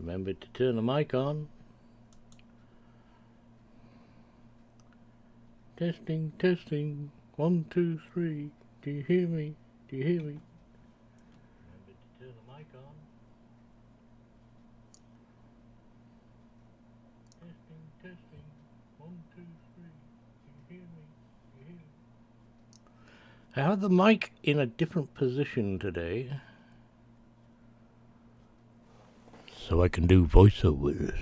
Remember to turn the mic on. Testing, testing. 1, 2, 3. Do you hear me? Do you hear me? Remember to turn the mic on. Testing, testing. 1, 2, 3. Do you hear me? Do you hear me? I have the mic in a different position today, so I can do voiceovers.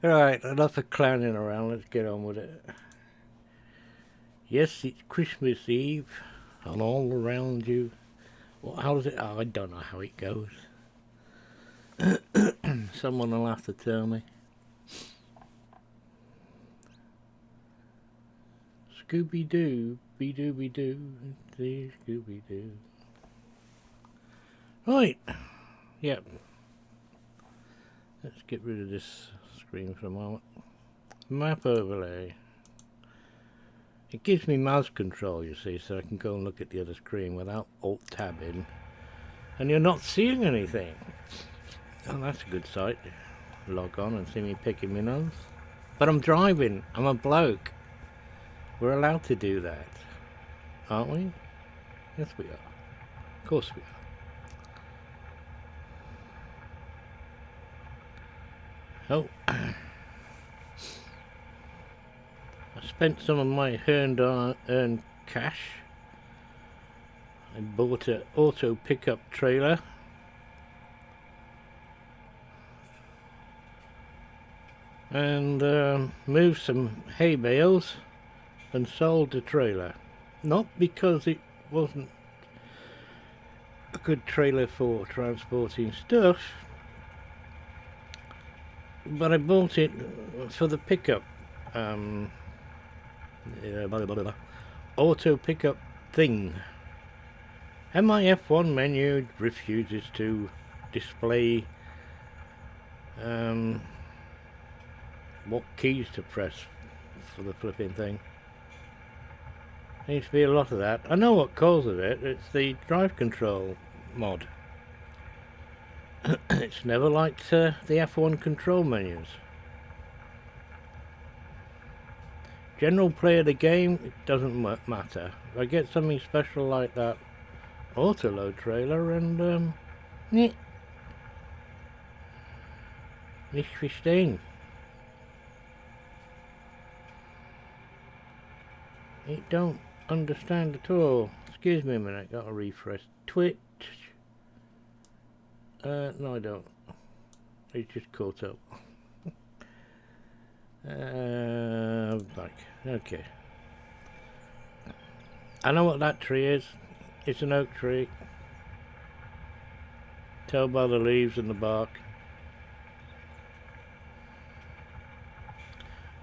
Alright, enough of clowning around, let's get on with it. Yes, it's Christmas Eve, and all around you. Well, how's it? Oh, I don't know how it goes. Someone will have to tell me. Scooby-Doo, be-doo-be-doo, Scooby-Doo. Right, yep. Let's get rid of this screen for a moment. Map overlay. It gives me mouse control, you see, so I can go and look at the other screen without alt-tabbing. And you're not seeing anything. Oh, that's a good sight. Log on and see me picking my nose. But I'm driving. I'm a bloke. We're allowed to do that, aren't we? Yes, we are. Of course we are. Oh, I spent some of my earned cash. I bought an auto pickup trailer. And moved some hay bales and sold the trailer. Not because it wasn't a good trailer for transporting stuff, but I bought it for the pickup. Auto pickup thing. And my F1 menu refuses to display what keys to press for the flipping thing. There needs to be a lot of that. I know what causes it. It's the drive control mod. It's never liked the F1 control menus. General play of the game, it doesn't matter. If I get something special like that auto load trailer and nicht verstehen. It don't understand at all. Excuse me a minute, got to refresh. Twitch. No I don't. It's just caught up. Back. Okay. I know what that tree is. It's an oak tree. Tell by the leaves and the bark.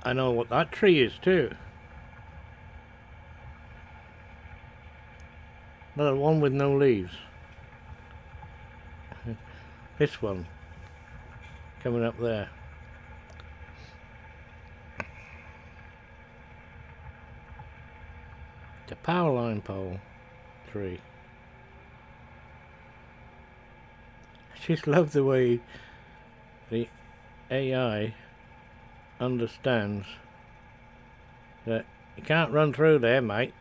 I know what that tree is too. Another one with no leaves. This one. Coming up there. The power line pole tree. I just love the way the AI understands that you can't run through there, mate.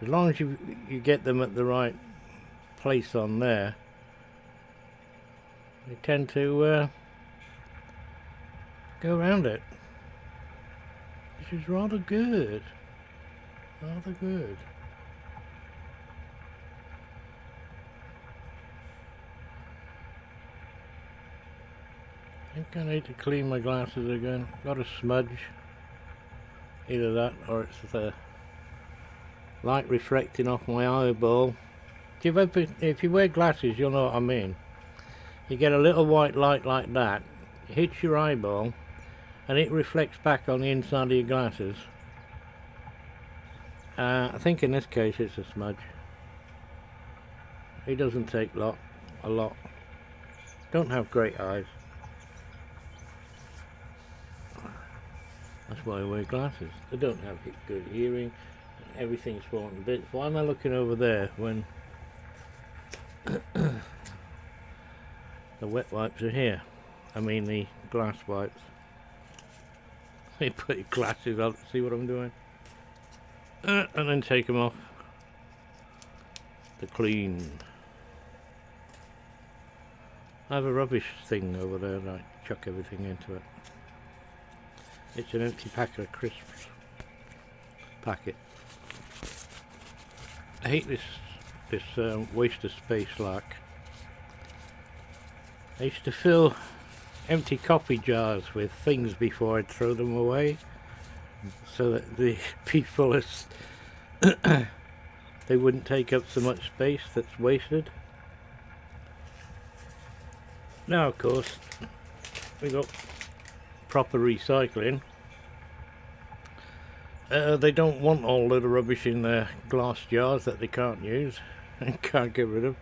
As long as you get them at the right place on there, they tend to go around it, which is rather good. Rather good. I think I need to clean my glasses again. Got a smudge. Either that or it's the light reflecting off my eyeball. If you wear glasses, you'll know what I mean. You get a little white light like that, it hits your eyeball, and it reflects back on the inside of your glasses. I think in this case it's a smudge. It doesn't take a lot. don't have great eyes. That's why I wear glasses. I don't have good hearing. Everything's falling to bits. Why am I looking over there when the wet wipes are here? I mean the glass wipes. You put your glasses on to see what I'm doing. And then take them off to clean. I have a rubbish thing over there and I chuck everything into it. It's an empty packet of crisps. Packet. I hate this waste of space like. I used to fill empty coffee jars with things before I'd throw them away, so that the people they wouldn't take up so much space that's wasted. Now of course we got proper recycling. They don't want all of the rubbish in their glass jars that they can't use and can't get rid of.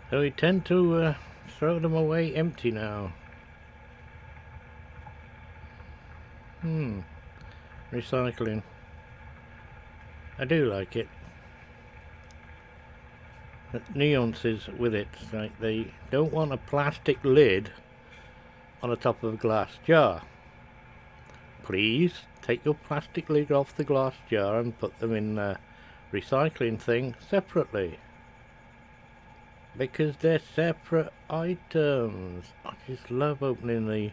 So we tend to throw them away empty now. Recycling. I do like it. But nuances with it, like they don't want a plastic lid on the top of a glass jar. Please take your plastic lid off the glass jar and put them in the recycling thing separately. Because they're separate items. I just love opening the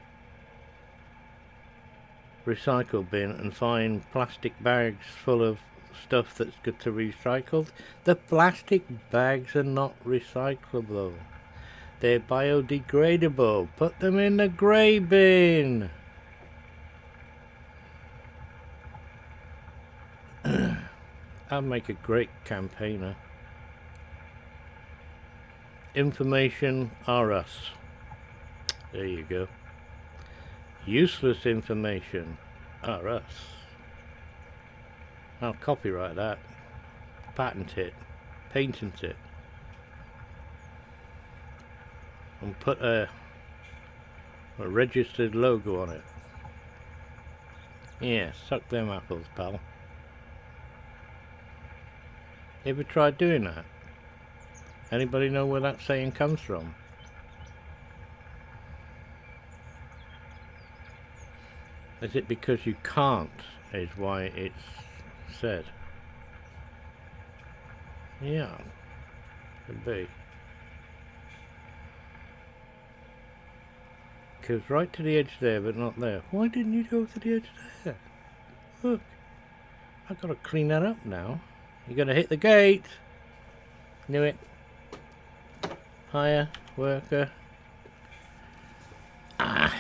recycle bin and find plastic bags full of stuff that's good to be recycled. The plastic bags are not recyclable. They're biodegradable. Put them in the grey bin. I'll make a great campaigner. Information are us. There you go. Useless information are us. I'll copyright that, patent it, patent it, and put a registered logo on it. Yeah, suck them apples, pal. Ever tried doing that? Anybody know where that saying comes from? Is it because you can't, is why it's said? Yeah, could be. Because right to the edge there, but not there. Why didn't you go to the edge there? Look, I've got to clean that up now. You're going to hit the gate. Knew it. Hire, worker. Ah.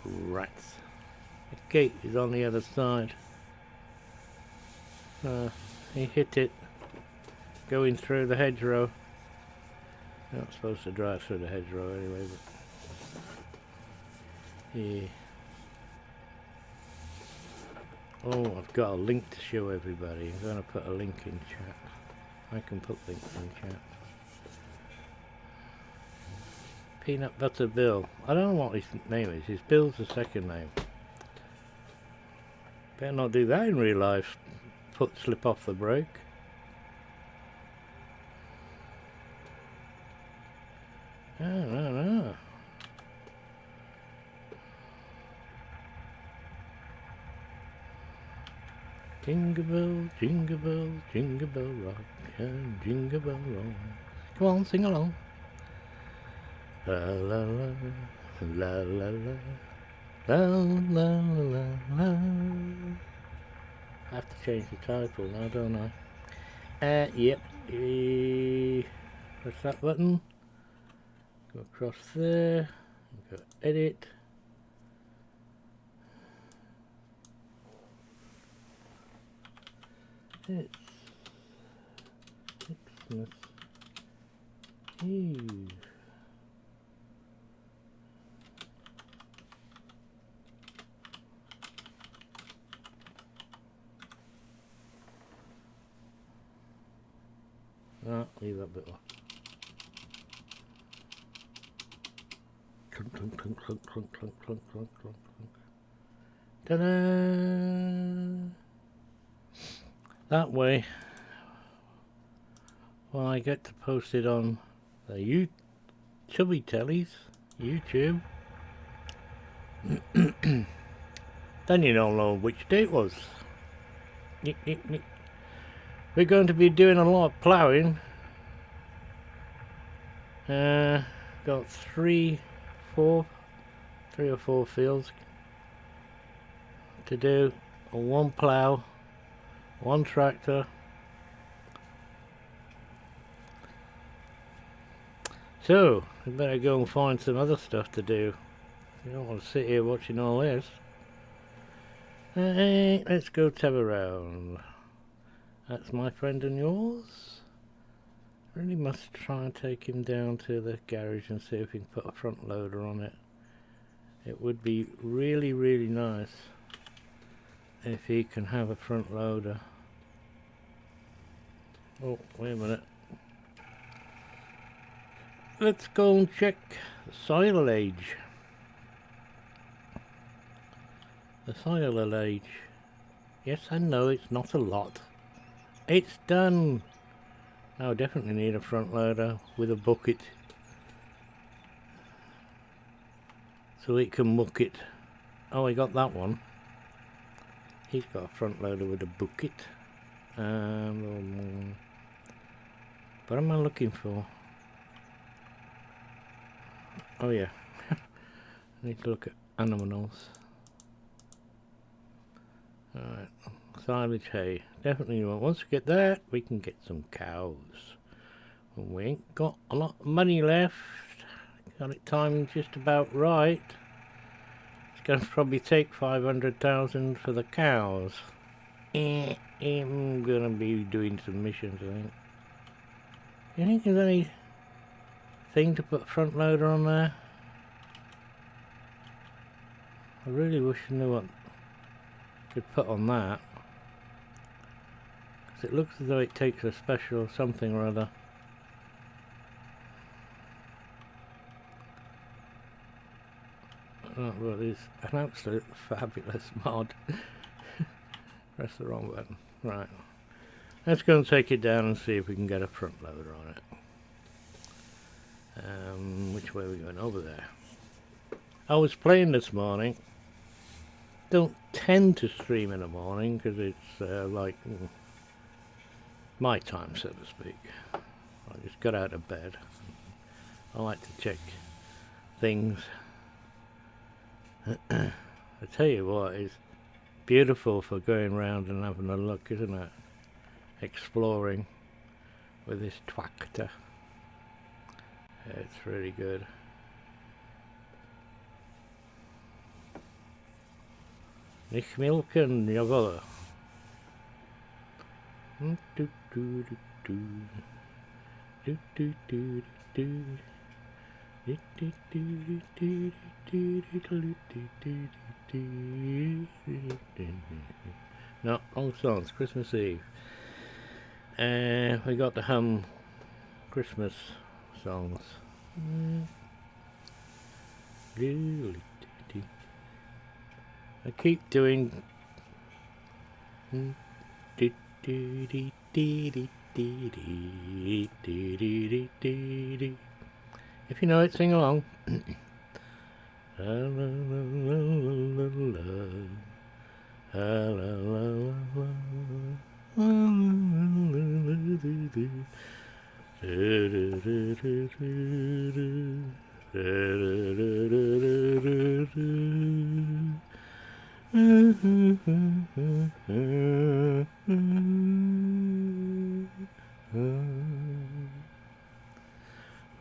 Rats. The gate is on the other side. He hit it going through the hedgerow. You're not supposed to drive through the hedgerow anyway, but yeah. Oh, I've got a link to show everybody. I'm going to put a link in chat. I can put links in chat. Peanut Butter Bill. I don't know what his name is. His Bill's the second name. Better not do that in real life. Slip off the brake. No. Jingle bell, jingle bell, jingle bell rock, and jingle bell roll. Come on, sing along. La la la, la la la, la la la la. I have to change the title now, don't I? Yep. Press that button. Go across there. Go edit. It's Xmas Eve. Ah, leave that bit off. Clunk, clunk, clunk, clunk, clunk, clunk, clunk, clunk, clunk, clunk. Ta-da! That way, well, I get to post it on the Chubby Tellies, YouTube. Then you don't know which day it was. Nick, nick, nick. We're going to be doing a lot of ploughing. Got three or four fields to do. One plough, one tractor. So, we better go and find some other stuff to do. You don't want to sit here watching all this. Hey, let's go tab around. That's my friend and yours. Really must try and take him down to the garage and see if we can put a front loader on it. It would be really, really nice if he can have a front loader. Oh, wait a minute. Let's go and check the silage. The silage. Yes, I know it's not a lot. It's done. Now I definitely need a front loader with a bucket so it can muck it. Oh, I got that one. He's got a front loader with a bucket. What am I looking for? Oh yeah, I need to look at animals. Alright, silage hay. Definitely once we get that, we can get some cows. And we ain't got a lot of money left. Got it timed just about right. It's gonna probably take 500,000 for the cows. I'm gonna be doing some missions, I think. Do you think there's anything to put a front loader on there? I really wish I knew what I could put on that. Because it looks as though it takes a special something or other. Oh, well, it's an absolute fabulous mod. Press the wrong button. Right. Let's go and take it down and see if we can get a front loader on it. Which way are we going? Over there. I was playing this morning. Don't tend to stream in the morning because it's like my time, so to speak. I just got out of bed. I like to check things. I tell you what, it's beautiful for going around and having a look, isn't it? Exploring with this tractor. It's really good. Nicht milken, jawohl. No, wrong songs. Christmas Eve. We got to hum Christmas songs. I keep doing. If you know it, sing along.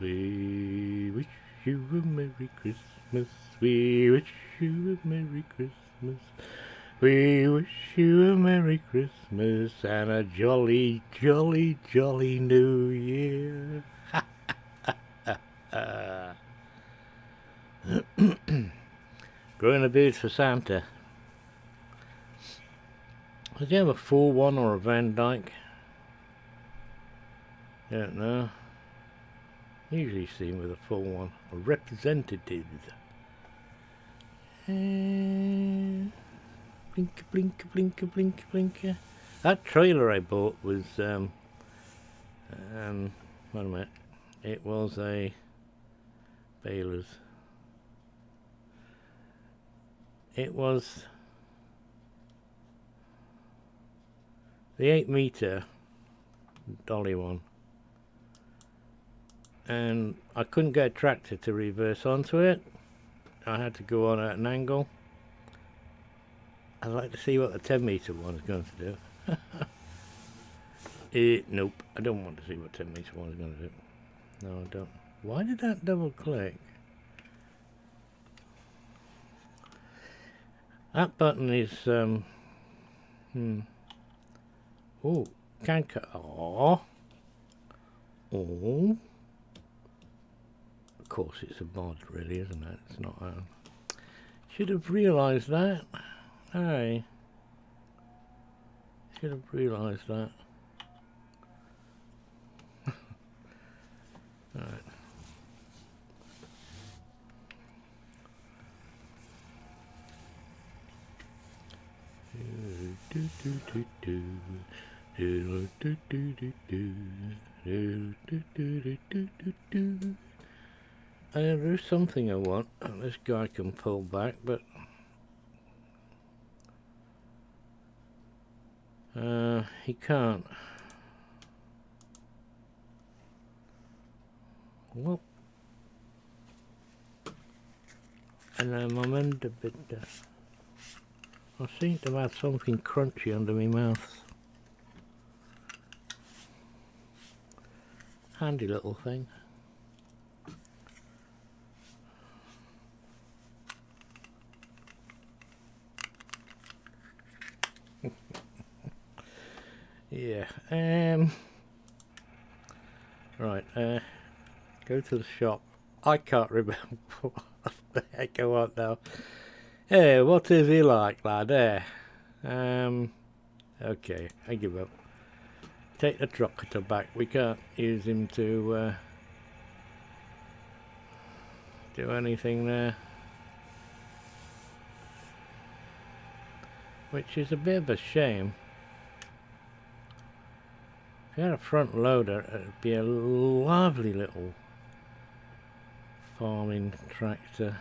We wish you a Merry Christmas. We wish you a Merry Christmas. We wish you a Merry Christmas and a jolly, jolly, jolly New Year. Growing a beard for Santa. Did you have a full one or a Van Dyke? Don't know. Usually seen with a full one. A representative. Blinker, blinker, blinker, blinker, blinker. That trailer I bought was wait a minute. It was a Baylor's. It was the 8-meter dolly one, and I couldn't get a tractor to reverse onto it. I had to go on at an angle. I'd like to see what the 10-meter one is going to do. Nope, I don't want to see what 10-meter one is going to do. No, I don't. Why did that double click? That button is oh, can cut. Oh. Of course, it's a mod, really, isn't it? It's not. Should have realised that. Hey, should have realised that. Right. There's something I want, and this guy can pull back, but he can't. Well, and I'm under a bit. I seem to have something crunchy under my mouth. Handy little thing. Yeah. Right. Go to the shop. I can't remember what the heck I want now. Hey, what is he like, lad? Okay, I give up. Take the tractor back. We can't use him to do anything there. Which is a bit of a shame. If you had a front loader, it'd be a lovely little farming tractor.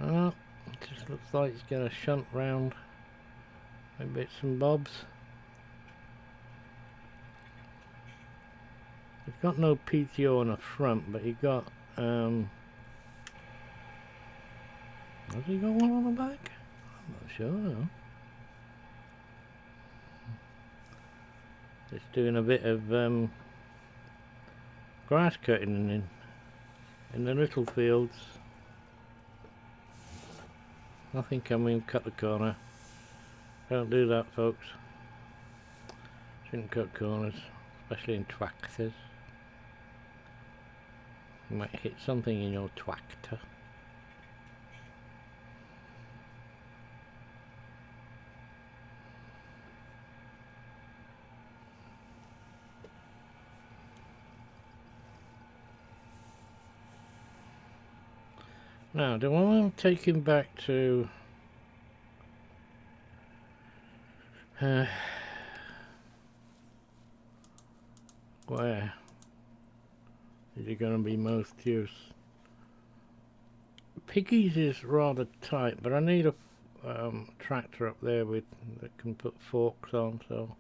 Oh, it just looks like it's got a shunt round with bits and bobs. It's got no PTO on the front, but you got has he got one on the back? I'm not sure though. It's doing a bit of grass cutting in the little fields. Nothing coming, cut the corner. Don't do that, folks. Shouldn't cut corners, especially in tractors. You might hit something in your tractor. Now, do I want to take him back to where is he going to be most use? Piggy's is rather tight, but I need a tractor up there that can put forks on, so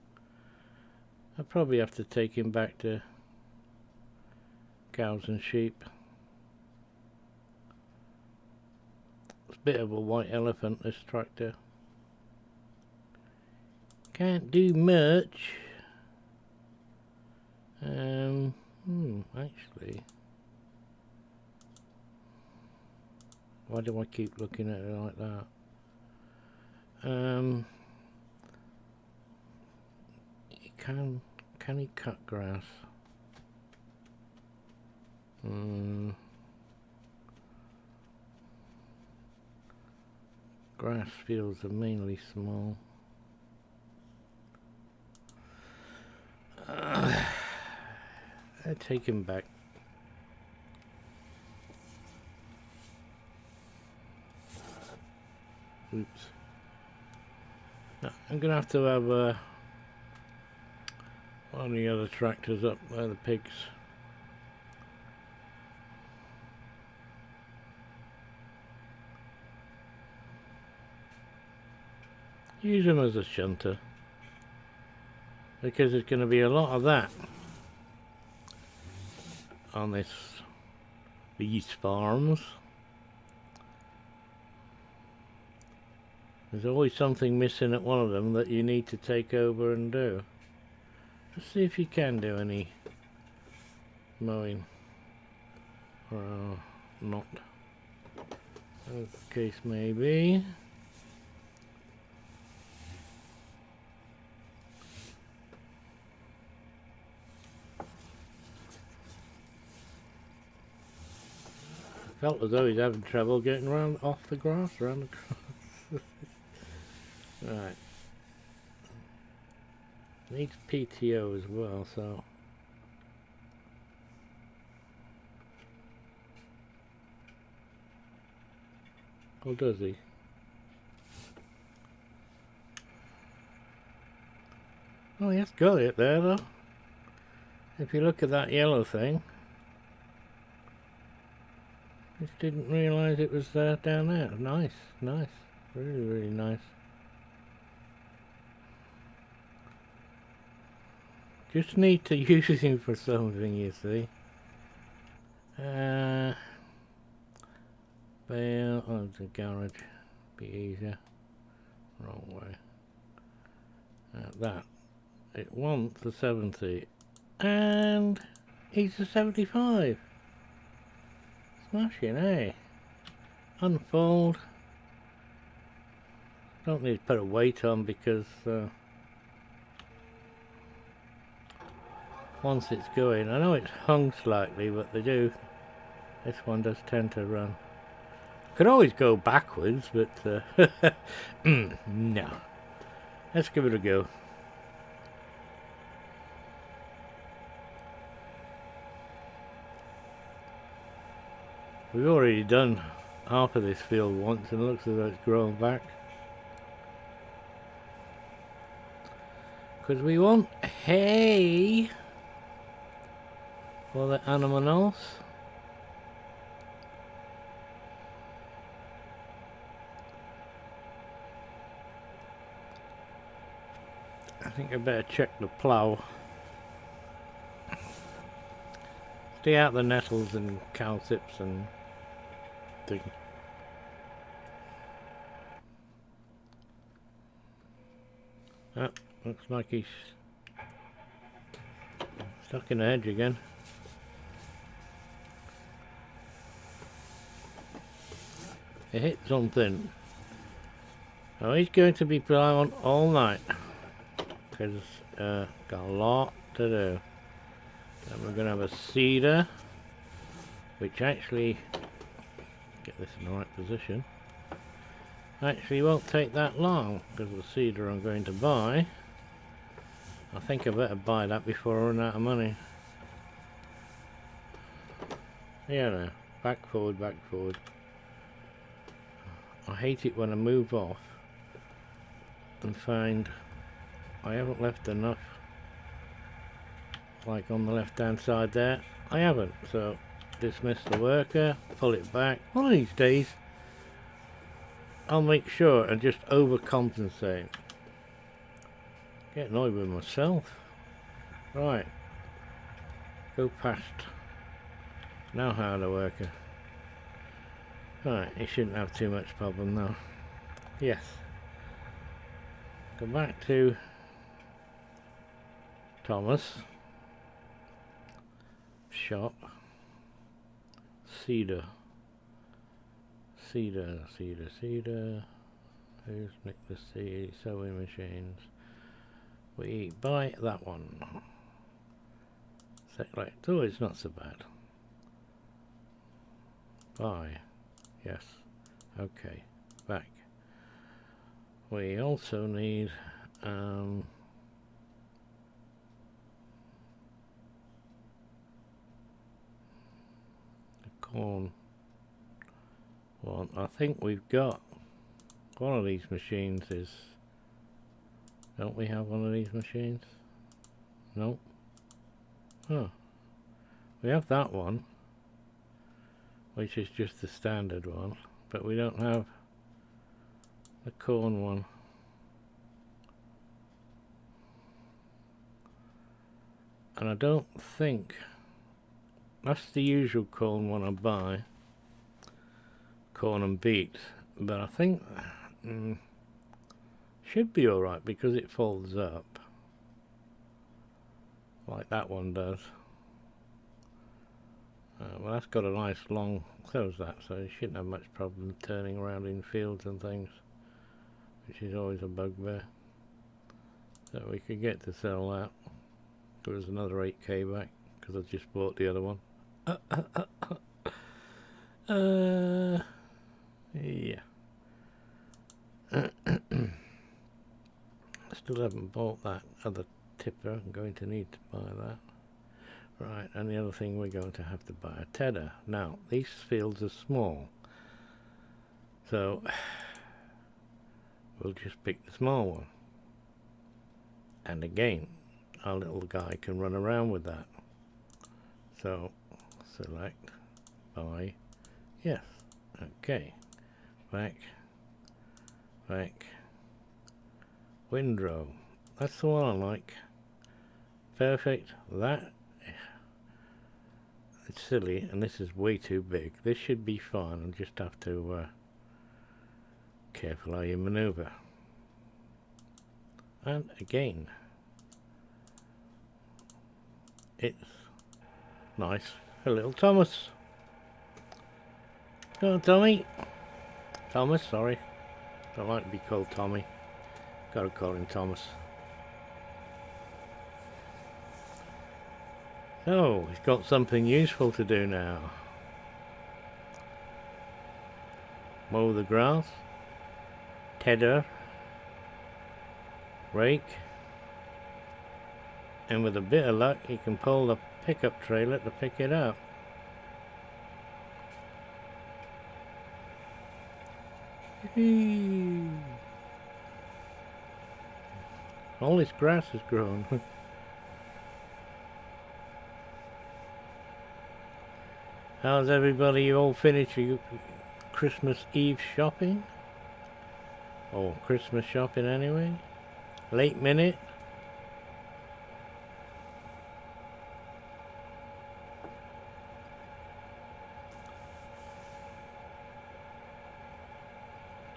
I'll probably have to take him back to cows and sheep. It's a bit of a white elephant, this tractor. Can't do much. Actually, why do I keep looking at it like that? Can he cut grass? Grass fields are mainly small. take him back. Oops. No, I'm gonna have to have one of the other tractors up by the pigs. Use them as a shunter, because there's going to be a lot of that on these farms. There's always something missing at one of them that you need to take over and do. Let's see if you can do any mowing, or not, as the case may be. Felt as though he's having trouble getting around off the grass, around the grass. Right. Needs PTO as well, so. Or does he? Oh, he has got it there though. If you look at that yellow thing. Just didn't realise it was down there. Nice, nice. Really, really nice. Just need to use him for something, you see. Bail, oh, the garage. Be easier. Wrong way. That. It wants a 70. And he's a 75. Smashing, eh? Unfold. Don't need to put a weight on because once it's going, I know it's hung slightly, but this one does tend to run. Could always go backwards, but no. Let's give it a go. We've already done half of this field once and it looks as though it's grown back. Because we want hay for the animals. I think I better check the plough. Stay out the nettles and cowslips and things. Ah, looks like he's stuck in the hedge again. He hit something. Oh, he's going to be plowing all night because got a lot to do. And we're going to have a cedar, which actually, get this in the right position, actually won't take that long because the cedar I'm going to buy. I think I better buy that before I run out of money. Yeah, no. Back forward, back forward. I hate it when I move off and find I haven't left enough, like on the left hand side there. I haven't, so dismiss the worker, pull it back. One of these days I'll make sure and just overcompensate. Get annoyed with myself. Right, go past. Now how the worker. Right, he shouldn't have too much problem now. Yes. Go back to Thomas. Shop. Cedar. Cedar, cedar, cedar. Who's nicked the seed? Sewing machines. We buy that one. Select. Oh, it's not so bad. Buy. Yes. Okay. Back. We also need corn one. I think we've got one of these machines is... Don't we have one of these machines? Nope. Huh. We have that one, which is just the standard one, but we don't have the corn one. And I don't think that's the usual corn one I buy, corn and beets, but I think should be alright because it folds up like that one does. Well, that's got a nice long, so does that, so you shouldn't have much problem turning around in fields and things, which is always a bugbear. So we could get to sell that. There was another 8k back because I just bought the other one. Yeah. I still haven't bought that other tipper. I'm going to need to buy that. Right, and the other thing, we're going to have to buy a tedder. Now, these fields are small, so we'll just pick the small one. And again, our little guy can run around with that. So, select, buy, yes, okay, back, windrow. That's the one I like. Perfect, that. It's silly, and this is way too big. This should be fine. I'll just have to careful how you maneuver. And again, it's nice for little Thomas. Go on, Tommy. Thomas, sorry. Don't like to be called Tommy. Gotta call him Thomas. So, he's got something useful to do now. Mow the grass, tedder, rake, and with a bit of luck he can pull the pickup trailer to pick it up. All this grass has grown. How's everybody? You all finished your Christmas Eve shopping? Or Christmas shopping anyway? Late minute?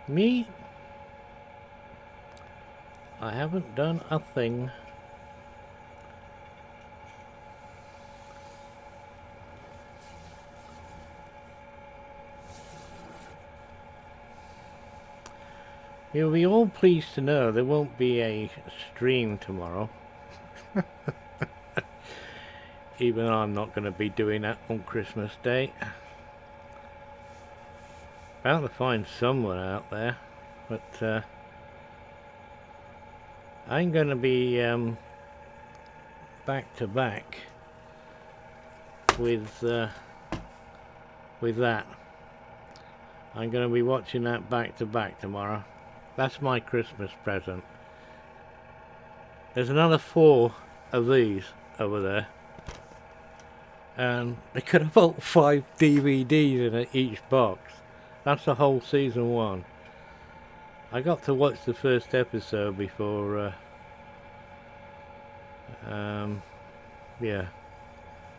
Me? I haven't done a thing. You'll be all pleased to know there won't be a stream tomorrow. Even though I'm not going to be doing that on Christmas Day. Bound to find someone out there, but I'm going to be back to back with that. I'm going to be watching that back to back tomorrow. That's my Christmas present. There's another 4 of these over there, and they could have put 5 DVDs in each box. That's the whole season 1. I got to watch the first episode before, yeah,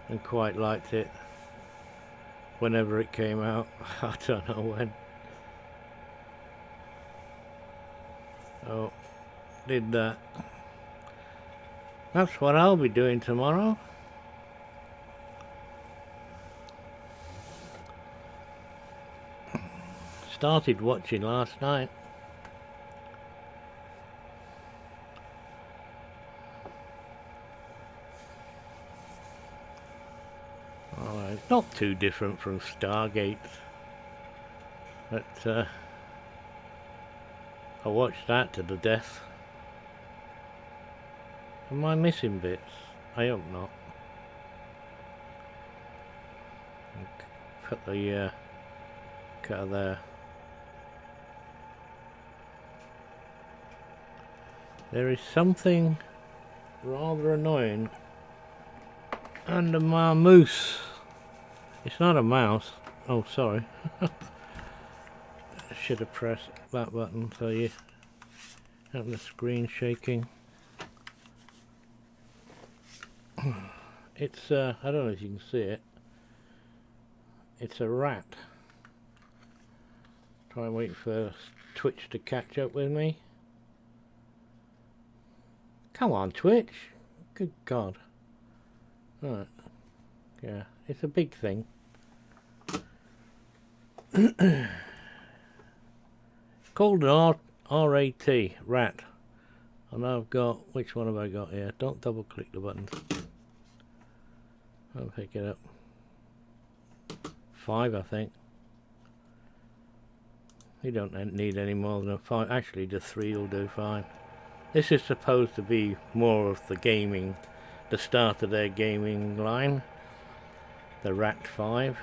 and quite liked it whenever it came out. I don't know when. Oh, did that. That's what I'll be doing tomorrow. Started watching last night. Oh, it's not too different from Stargate, but I watched that to the death. Am I missing bits? I hope not. put the cutter there. There is something rather annoying under my mouse. It's not a mouse. Oh, sorry. I should have pressed that button so you have the screen shaking. It's I don't know if you can see it. It's a rat. Try and wait for Twitch to catch up with me. Come on, Twitch. Good God. Right. Yeah, it's a big thing. Called an RAT, rat. And I've got, which one have I got here? Don't double click the buttons. I'll pick it up. 5, I think. You don't need any more than a 5. Actually, the 3 will do fine. This is supposed to be more of the gaming, the start of their gaming line. The Rat 5.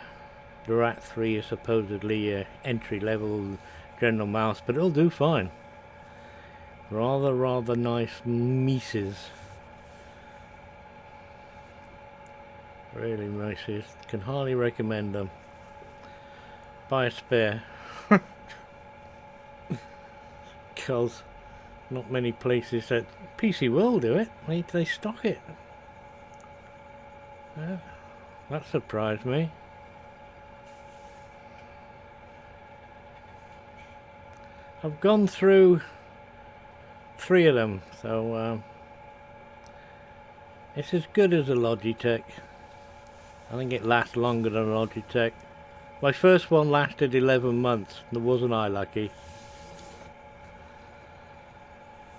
The Rat 3 is supposedly a entry-level general mouse, but it'll do fine. Rather nice mices. Really nice. Can hardly recommend them. Buy a spare. Because not many places that PC World do it. They stock it. Yeah, that surprised me. I've gone through 3 of them, so it's as good as a Logitech. I think it lasts longer than a Logitech. My first one lasted 11 months. Wasn't I lucky?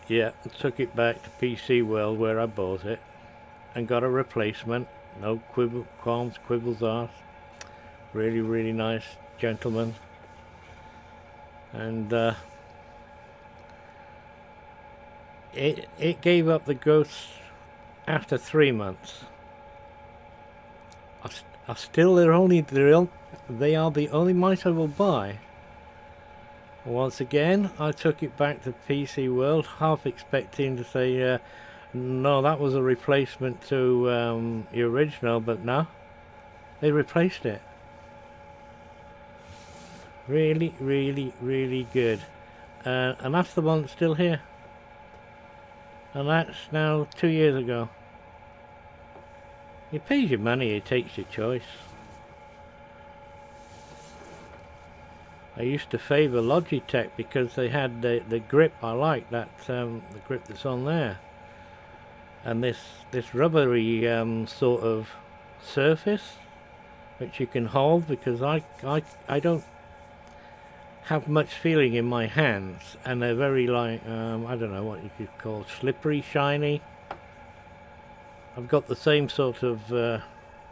Yeah, I took it back to PC World where I bought it and got a replacement. No qualms, quibbles asked. Really nice gentleman. And it gave up the ghost after 3 months. I still they are the only mice I will buy. Once again, I took it back to PC World, half expecting to say, no, that was a replacement to the original, but no, they replaced it. Really good. And that's the one that's still here. And that's now 2 years ago. He pays your money, he takes your choice. I used to favour Logitech because they had the grip I like, the grip that's on there. And this rubbery sort of surface which you can hold, because I don't have much feeling in my hands, and they're very like I don't know what you could call slippery, shiny. I've got the same sort of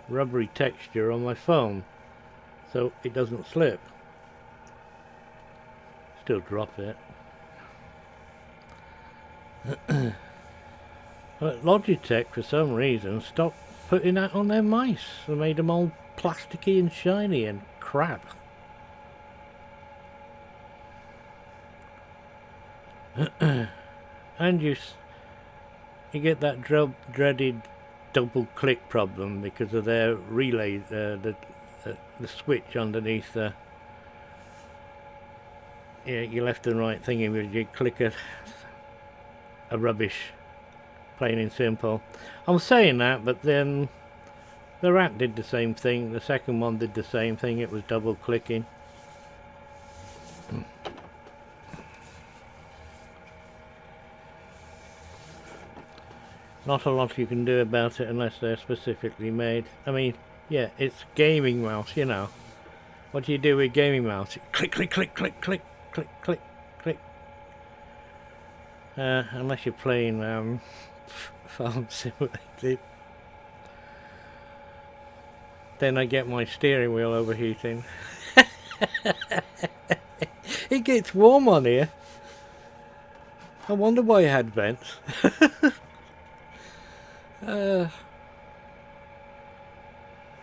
rubbery texture on my phone, so it doesn't slip. Still drop it. But Logitech, for some reason, stopped putting that on their mice. They made them all plasticky and shiny and crap. And you get that dreaded double click problem because of their relay, the switch underneath the your left and right thingy, where you click a rubbish, plain and simple. I'm saying that, but then the Rat did the same thing. The second one did the same thing. It was double clicking. Not a lot you can do about it unless they're specifically made. I mean, yeah, it's gaming mouse, you know. What do you do with gaming mouse? Click, click, click, click, click, click, click, click. Unless you're playing Farm Simulated. Then I get my steering wheel overheating. It gets warm on here. I wonder why it had vents.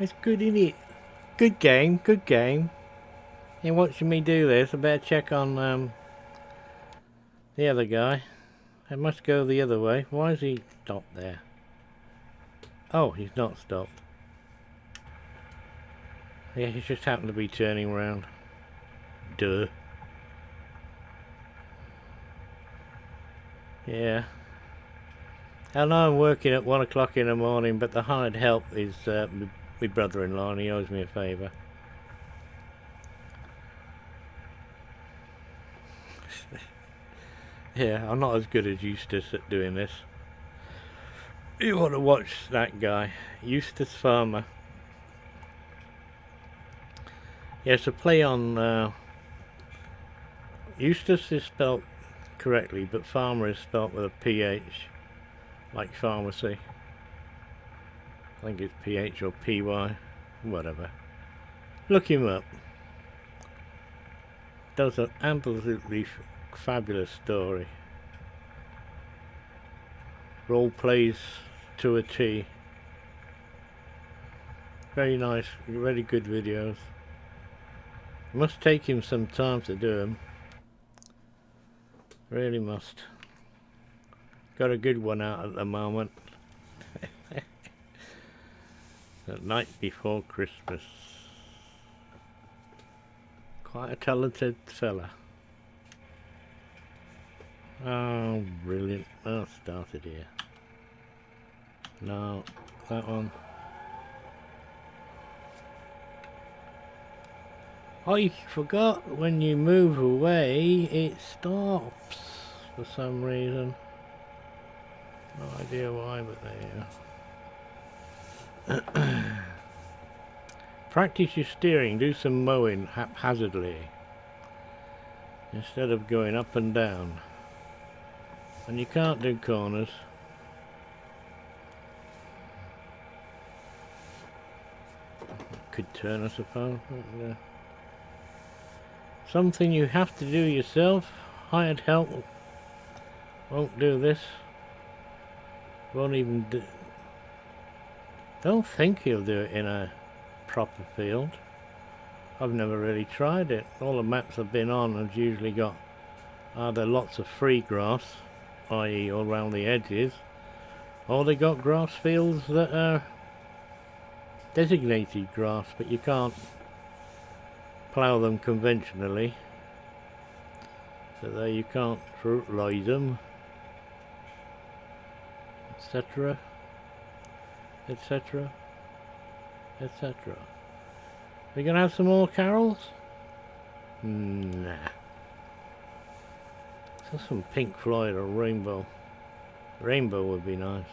It's good, isn't it? Good game, good game. You're watching me do this. I better check on the other guy. I must go the other way. Why is he stopped there? Oh, he's not stopped. Yeah, he just happened to be turning around. Duh. Yeah. I know I'm working at 1 o'clock in the morning, but the hired help is my brother-in-law, and he owes me a favour. Yeah, I'm not as good as Eustace at doing this. You want to watch that guy, Eustace Farmer. Yes, a play on Eustace is spelt correctly, but Farmer is spelt with a PH, like pharmacy. I think it's PH or PY, whatever. Look him up. Does an absolutely fabulous story. Role plays to a T. Very nice, very good videos. Must take him some time to do them. Really must. Got a good one out at the moment. The Night Before Christmas. Quite a talented fella. Oh, brilliant. Oh, started here. No, that one. I forgot when you move away, it stops for some reason. No idea why, but there you go. Practice your steering, do some mowing haphazardly instead of going up and down. And you can't do corners. Could turn, I suppose. Something you have to do yourself. Hired help won't do this. Won't even do. Don't think he'll do it in a proper field. I've never really tried it. All the maps I've been on have usually got either lots of free grass, i.e. all around the edges, or they got grass fields that are designated grass, but you can't plough them conventionally, so there you can't fertilise them, etc, etc, etc. We gonna have some more carols? Nah. So some Pink Floyd or Rainbow. Rainbow would be nice.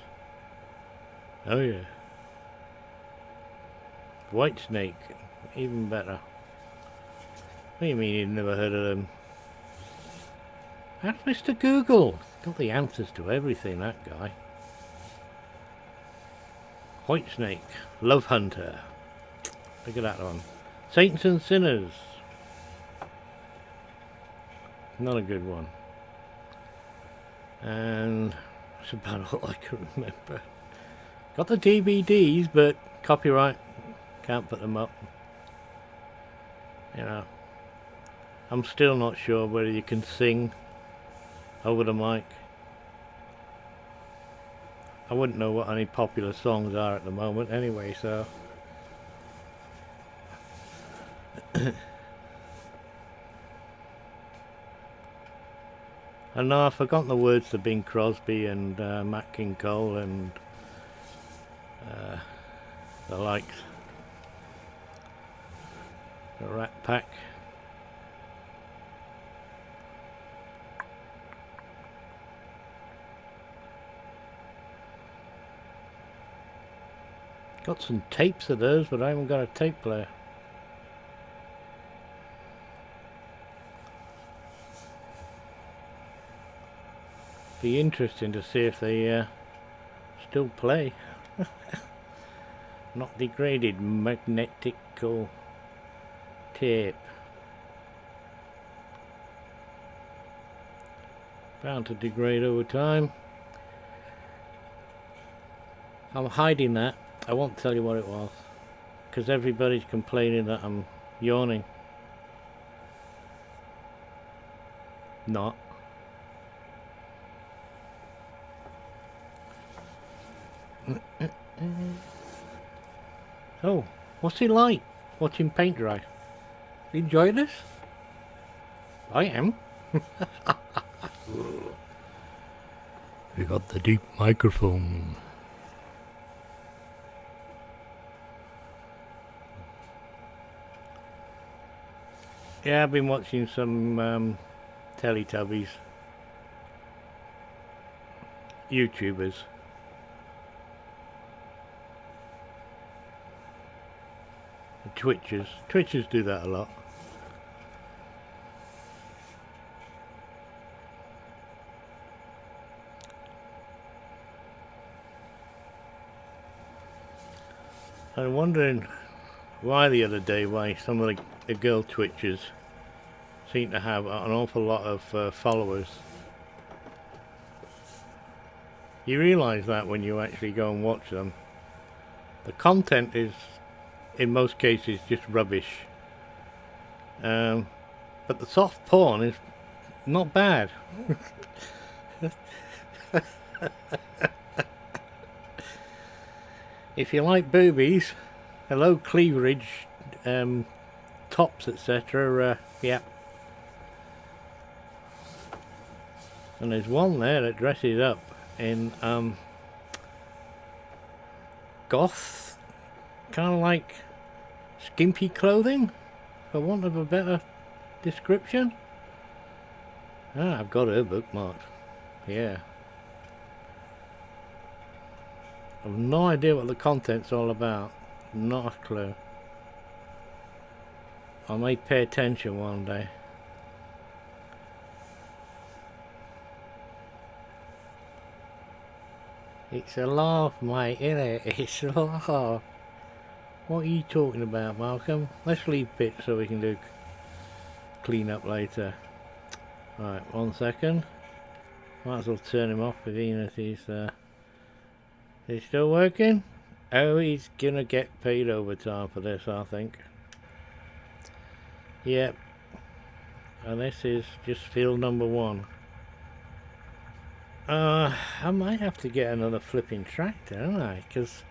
Oh yeah. White Snake, even better. What do you mean you've never heard of them? Ask Mr. Google. Got the answers to everything, that guy. White Snake, Love Hunter. Look at that one. Saints and Sinners. Not a good one. And that's about all I can remember. Got the DVDs, but copyright. Can't put them up. You know. I'm still not sure whether you can sing over the mic. I wouldn't know what any popular songs are at the moment anyway, so I know I've forgotten the words to Bing Crosby and Matt King Cole and the likes. The Rat Pack. Got some tapes of those, but I haven't got a tape player. Be interesting to see if they still play. Not degraded magnetical tape. Bound to degrade over time. I'm hiding that. I won't tell you what it was. because everybody's complaining that I'm yawning. Not. Oh, what's it like watching paint dry? You enjoy this? I am. We got the deep microphone. Yeah, I've been watching some Teletubbies. YouTubers. Twitchers. Twitchers do that a lot. I'm wondering why the other day, why some of the girl Twitchers seem to have an awful lot of followers. You realise that when you actually go and watch them. The content is, in most cases, just rubbish. But the soft porn is not bad. If you like boobies, low cleavage, tops, etc., yeah. And there's one there that dresses up in goth, kind of like skimpy clothing, for want of a better description. Ah, I've got her bookmarked. Yeah. I've no idea what the content's all about. Not a clue. I may pay attention one day. It's a laugh, mate, innit? It's a laugh. What are you talking about, Malcolm? Let's leave bit so we can do clean up later. Right, 1 second. Might as well turn him off even if he's still working. Oh, he's gonna get paid overtime for this, I think. Yep. And this is just field number 1. I might have to get another flipping tractor, don't I? Because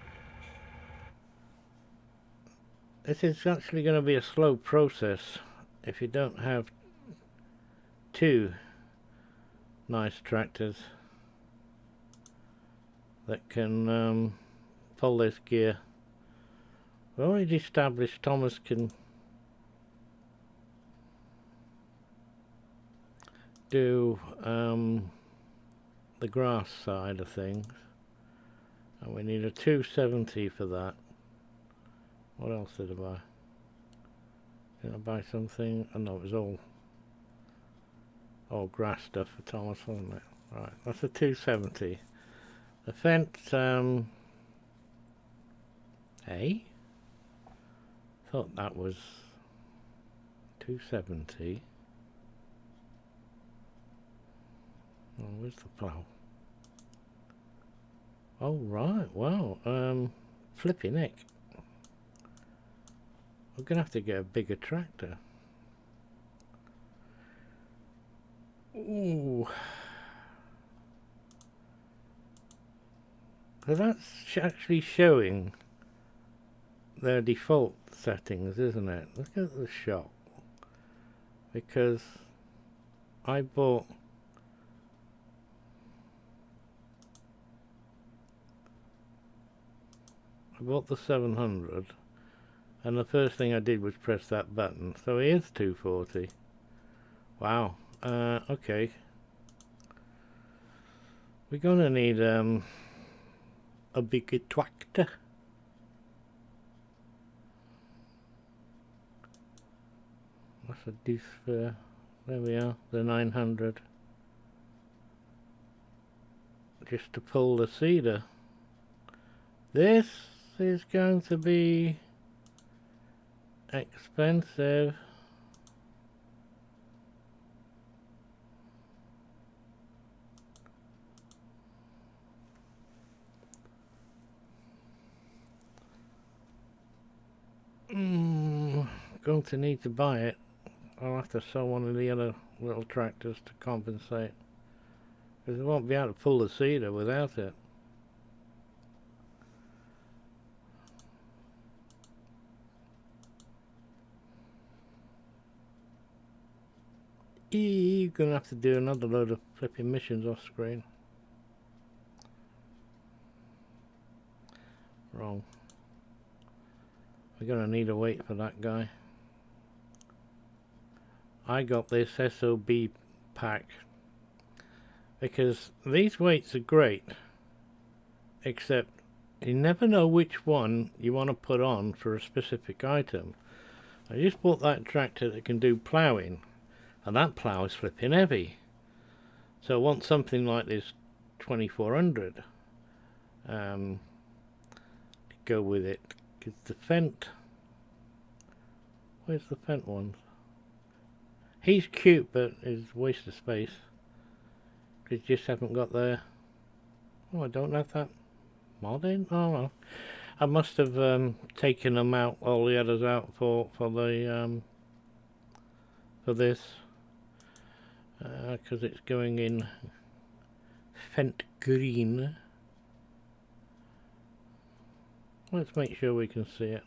this is actually going to be a slow process if you don't have 2 nice tractors that can pull this gear. We've already established Thomas can do the grass side of things, and we need a 270 for that. What else did I buy? Did I buy something? Oh no, it was all grass stuff for Thomas, wasn't it? Right, that's a 270. The fence, hey? Thought that was 270. Oh, where's the plough? Oh right, wow, flipping heck. We're gonna have to get a bigger tractor. Ooh. So that's actually showing their default settings, isn't it? Look at the shop. Because I bought the 700, and the first thing I did was press that button, so it is 240. Wow. Okay. We're gonna need a bigger tractor. What's a deuce for? There we are, the 900. Just to pull the cedar. This is going to be expensive. going to need to buy it. I'll have to sell one of the other little tractors to compensate, because I won't be able to pull the seeder without it. You're gonna have to do another load of flipping missions off screen. Wrong. We're gonna need to wait for that guy. I got this SOB pack because these weights are great, except you never know which one you want to put on for a specific item. I just bought that tractor that can do ploughing, and that plough is flipping heavy. So I want something like this 2400 to go with it. Because the Fent, where's the Fent one? He's cute, but it's a waste of space. Because you just haven't got the... Oh, I don't have that mod in? Oh well. I must have taken them out, all the others out for the for this. Because it's going in Fent green. Let's make sure we can see it.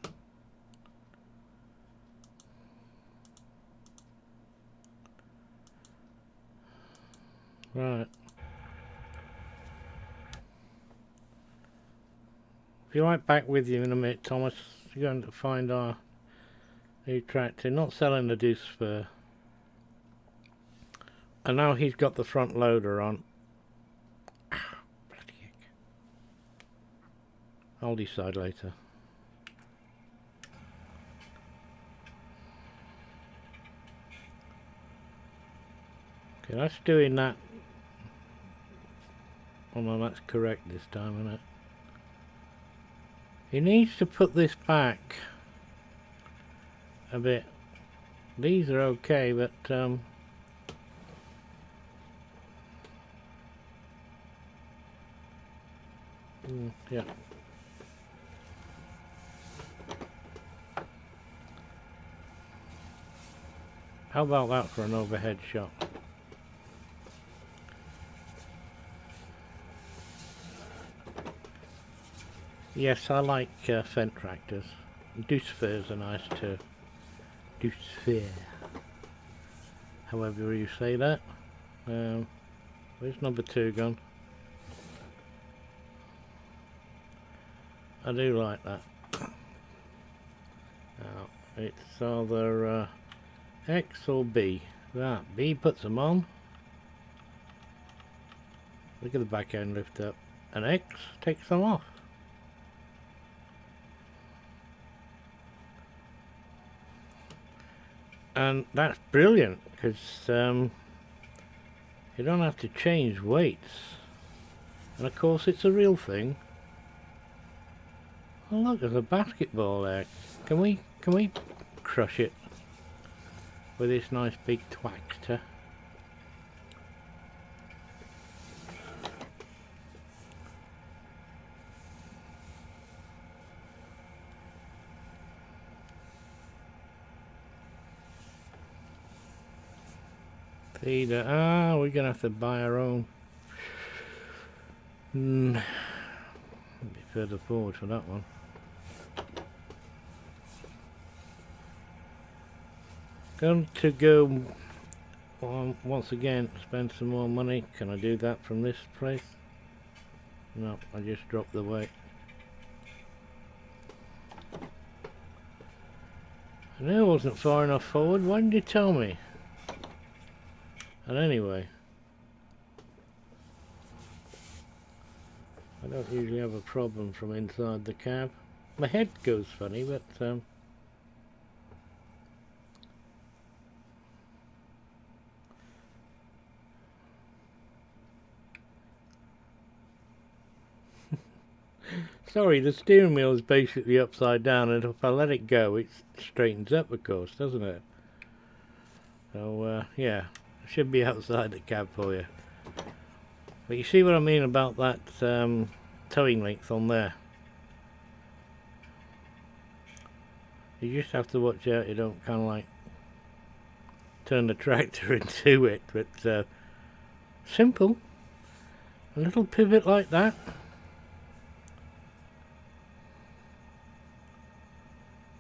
Right. If you like, back with you in a minute, Thomas. You're going to find our new tractor. Not selling the deuce fur. And now he's got the front loader on. Bloody heck. I'll decide later. Okay, that's doing that. Oh no, that's correct this time, isn't it? He needs to put this back a bit. These are okay, but yeah. How about that for an overhead shot? Yes, I like Fent tractors. Deuce furs are nice too. Deuce fur. However you say that. Where's number 2 gone? I do like that. Now, it's either X or B. That B puts them on. Look at the back end lift up. And X takes them off. And that's brilliant, because you don't have to change weights. And of course it's a real thing. Oh look, there's a basketball there. Can we crush it with this nice big twactor? Feeder. Ah, we're gonna have to buy our own. A bit further forward for that one. Going to go once again spend some more money. Can I do that from this place? No, I just dropped the weight. I knew I wasn't far enough forward. Why didn't you tell me? And anyway, I don't usually have a problem from inside the cab. My head goes funny, but sorry, the steering wheel is basically upside down, and if I let it go, it straightens up, of course, doesn't it? So, yeah, I should be outside the cab for you. But you see what I mean about that towing length on there? You just have to watch out you don't kind of like turn the tractor into it, but simple. A little pivot like that.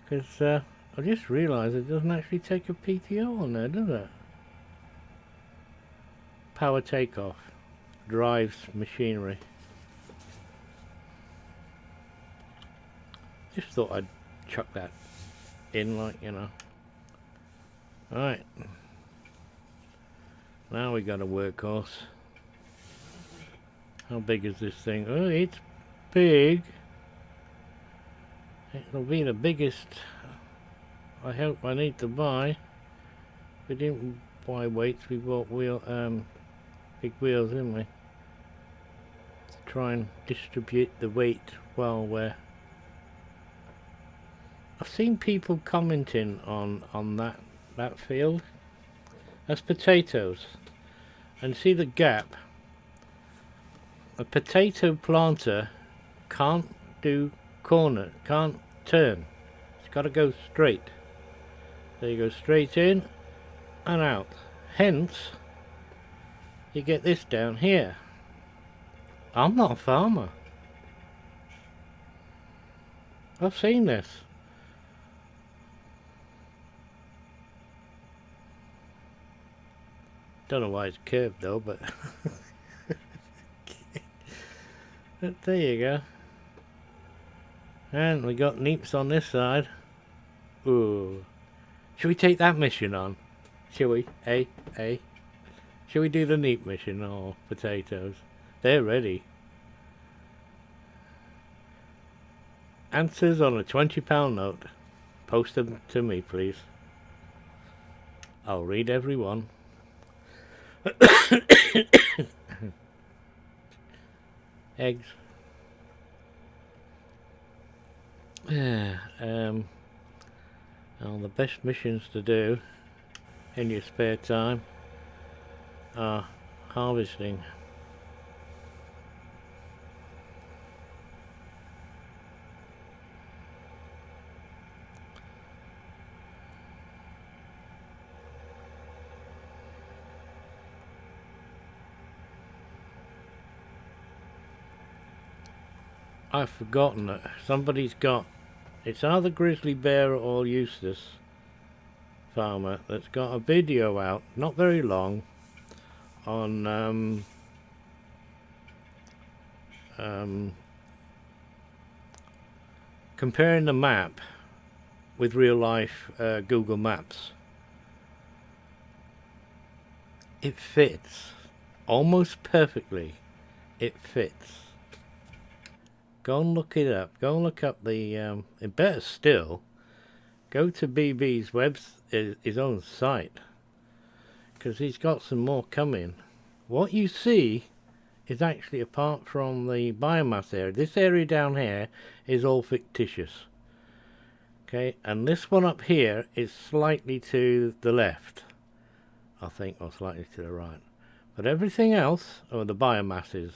Because I just realised it doesn't actually take a PTO on there, does it? Power takeoff. Drives machinery. Just thought I'd chuck that in, like, you know. Alright. Now we got a workhorse. How big is this thing? Oh, it's big. It'll be the biggest I hope I need to buy. We didn't buy weights, we bought big wheels, didn't we? To try and distribute the weight while we're... I've seen people commenting on that field. That's potatoes. And see the gap? A potato planter can't do corner, can't turn. It's got to go straight. There you go, straight in and out. Hence, you get this down here. I'm not a farmer. I've seen this. Don't know why it's curved though, but but there you go. And we got neeps on this side. Ooh. Should we take that mission on? Shall we? Hey? Shall we do the neep mission? Oh, potatoes. They're ready. Answers on a £20 note. Post them to me, please. I'll read every one. Eggs. Well, the best missions to do in your spare time are harvesting. I've forgotten that somebody's got, it's either Grizzly Bear or Eustace Farmer that's got a video out, not very long, on comparing the map with real life Google Maps. It fits almost perfectly. It fits. Go and look it up. Go and look up the better still, go to BB's his own site, because he's got some more coming. What you see is actually, apart from the biomass area, this area down here is all fictitious. Okay, and this one up here is slightly to the left, I think, or slightly to the right. But everything else, or the biomass is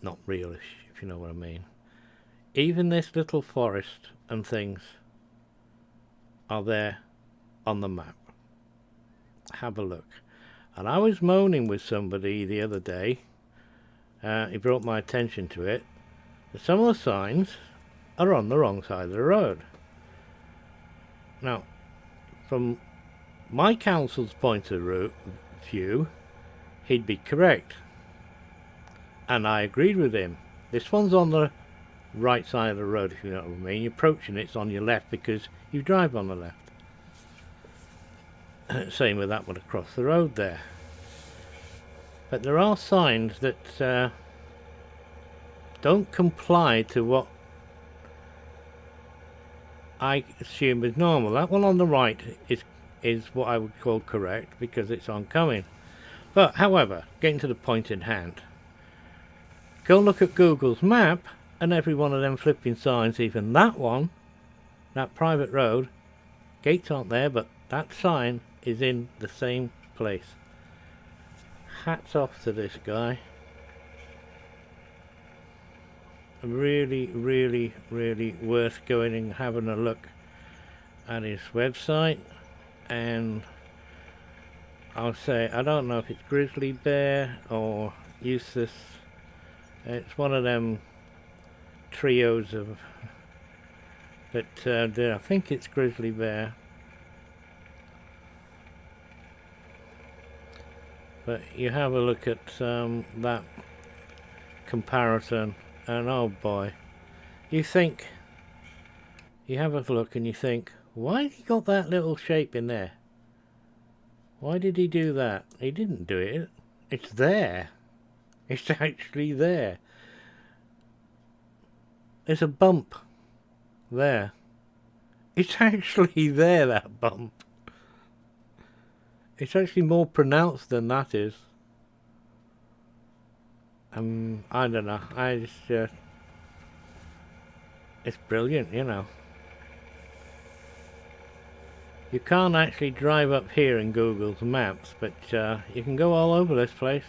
not realish, if you know what I mean. Even this little forest and things are there on the map. Have a look. And I was moaning with somebody the other day, he brought my attention to it, that some of the signs are on the wrong side of the road. Now, from my council's point of view, he'd be correct. And I agreed with him. This one's on the right side of the road, if you know what I mean. You're approaching it's on your left because you drive on the left. Same with that one across the road there. But there are signs that don't comply to what I assume is normal. That one on the right is what I would call correct because it's oncoming. But however, getting to the point in hand, go look at Google's map and every one of them flipping signs, even that one, that private road, gates aren't there, but that sign is in the same place. Hats off to this guy. really, really, really worth going and having a look at his website. And I'll say, I don't know if it's grizzly bear or Eustace. It's one of them trios of, but I think it's grizzly bear. But you have a look at that comparison, and oh boy, you have a look and you think, why has he got that little shape in there? Why did he do that? He didn't do it. It's there. It's actually there. There's a bump there. It's actually there, that bump. It's actually more pronounced than that is. I don't know. It's brilliant, you know. You can't actually drive up here in Google's Maps, but you can go all over this place.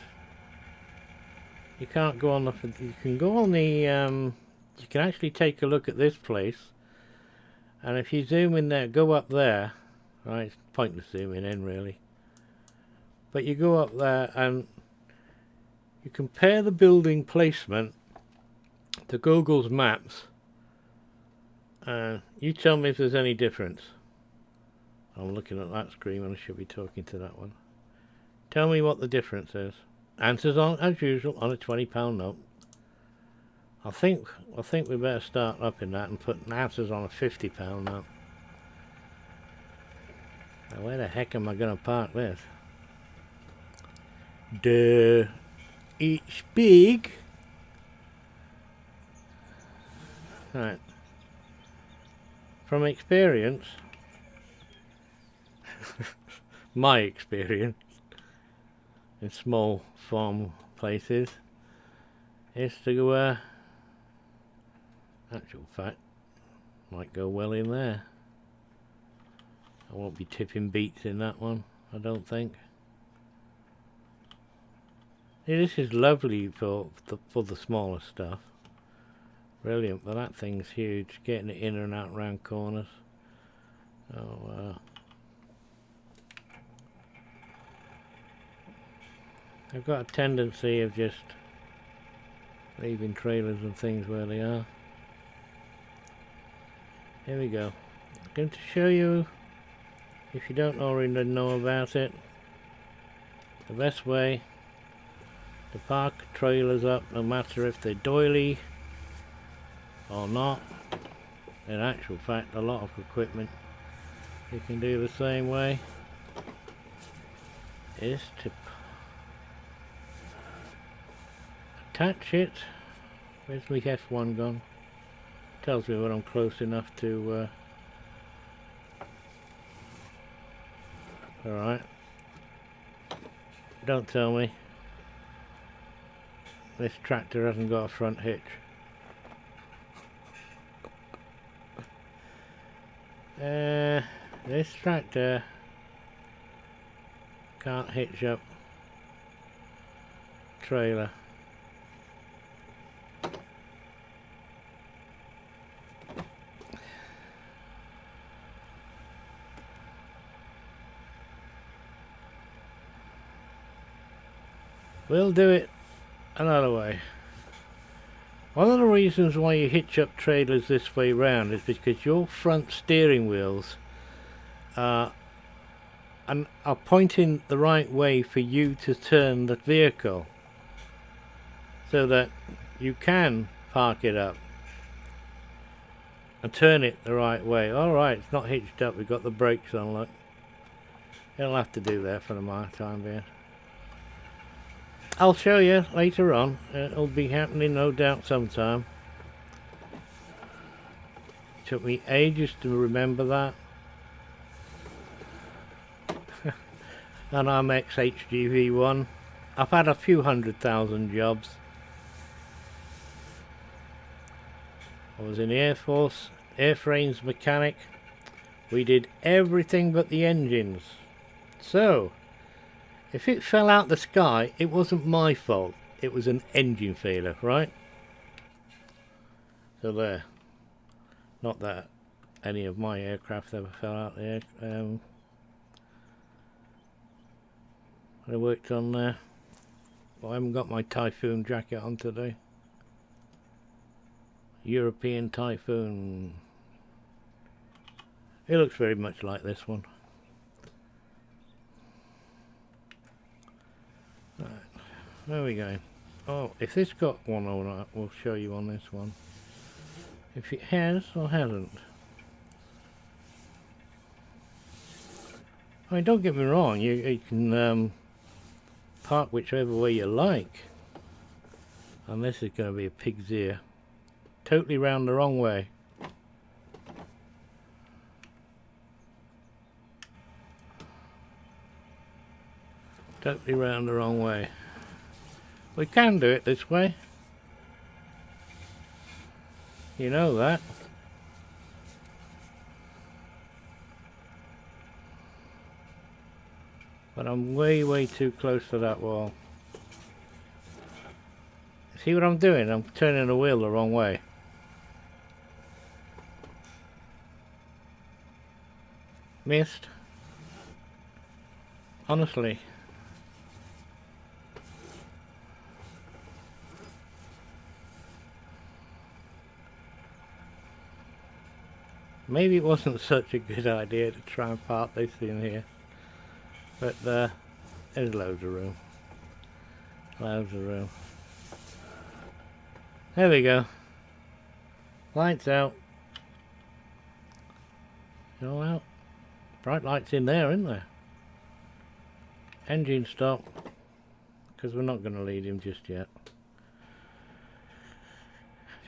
You can't go on the. You can go on the. You can actually take a look at this place, and if you zoom in there, go up there. Right, it's pointless zooming in really. But you go up there and you compare the building placement to Google's Maps. You tell me if there's any difference. I'm looking at that screen and I should be talking to that one. Tell me what the difference is. Answers on, as usual, on a £20 note. I think we better start up in that and put answers on a £50 note. Now where the heck am I going to park this? It's big. Right. From experience, my experience in small farm places is to actual fact might go well in there. I won't be tipping beats in that one, I don't think. Yeah, this is lovely for the smaller stuff. Brilliant, but that thing's huge, getting it in and out round corners. Oh, I've got a tendency of just leaving trailers and things where they are. Here we go. I'm going to show you, if you don't already know about it, the best way to park trailers up, no matter if they're doily or not. In actual fact, a lot of equipment you can do the same way, is to attach it. Where's my F1 gone? Tells me when I'm close enough to alright, don't tell me this tractor hasn't got a front hitch. This tractor can't hitch up trailer. We'll do it another way. One of the reasons why you hitch up trailers this way round is because your front steering wheels are pointing the right way for you to turn the vehicle, so that you can park it up and turn it the right way. Alright, it's not hitched up, we've got the brakes on, look. It'll have to do that for the time being. I'll show you later on. It'll be happening no doubt sometime. Took me ages to remember that. And I'm ex-HGV1. I've had a few 100,000 jobs. I was in the Air Force, airframes mechanic. We did everything but the engines. So, if it fell out the sky, it wasn't my fault. It was an engine failure, right? So there. Not that any of my aircraft ever fell out there. I worked on well, I haven't got my Typhoon jacket on today. European Typhoon. It looks very much like this one. Right, there we go. Oh, if this got one or not, we'll show you on this one. If it has or hasn't. I mean, don't get me wrong, you can park whichever way you like. And this is going to be a pig's ear. Totally round the wrong way. Totally round the wrong way. We can do it this way. You know that. But I'm way too close to that wall. See what I'm doing? I'm turning the wheel the wrong way. Missed. Honestly. Maybe it wasn't such a good idea to try and park this in here. But there's loads of room. Loads of room. There we go. Lights out. All out. Bright lights in there, isn't there? Engine stop. Because we're not going to lead him just yet.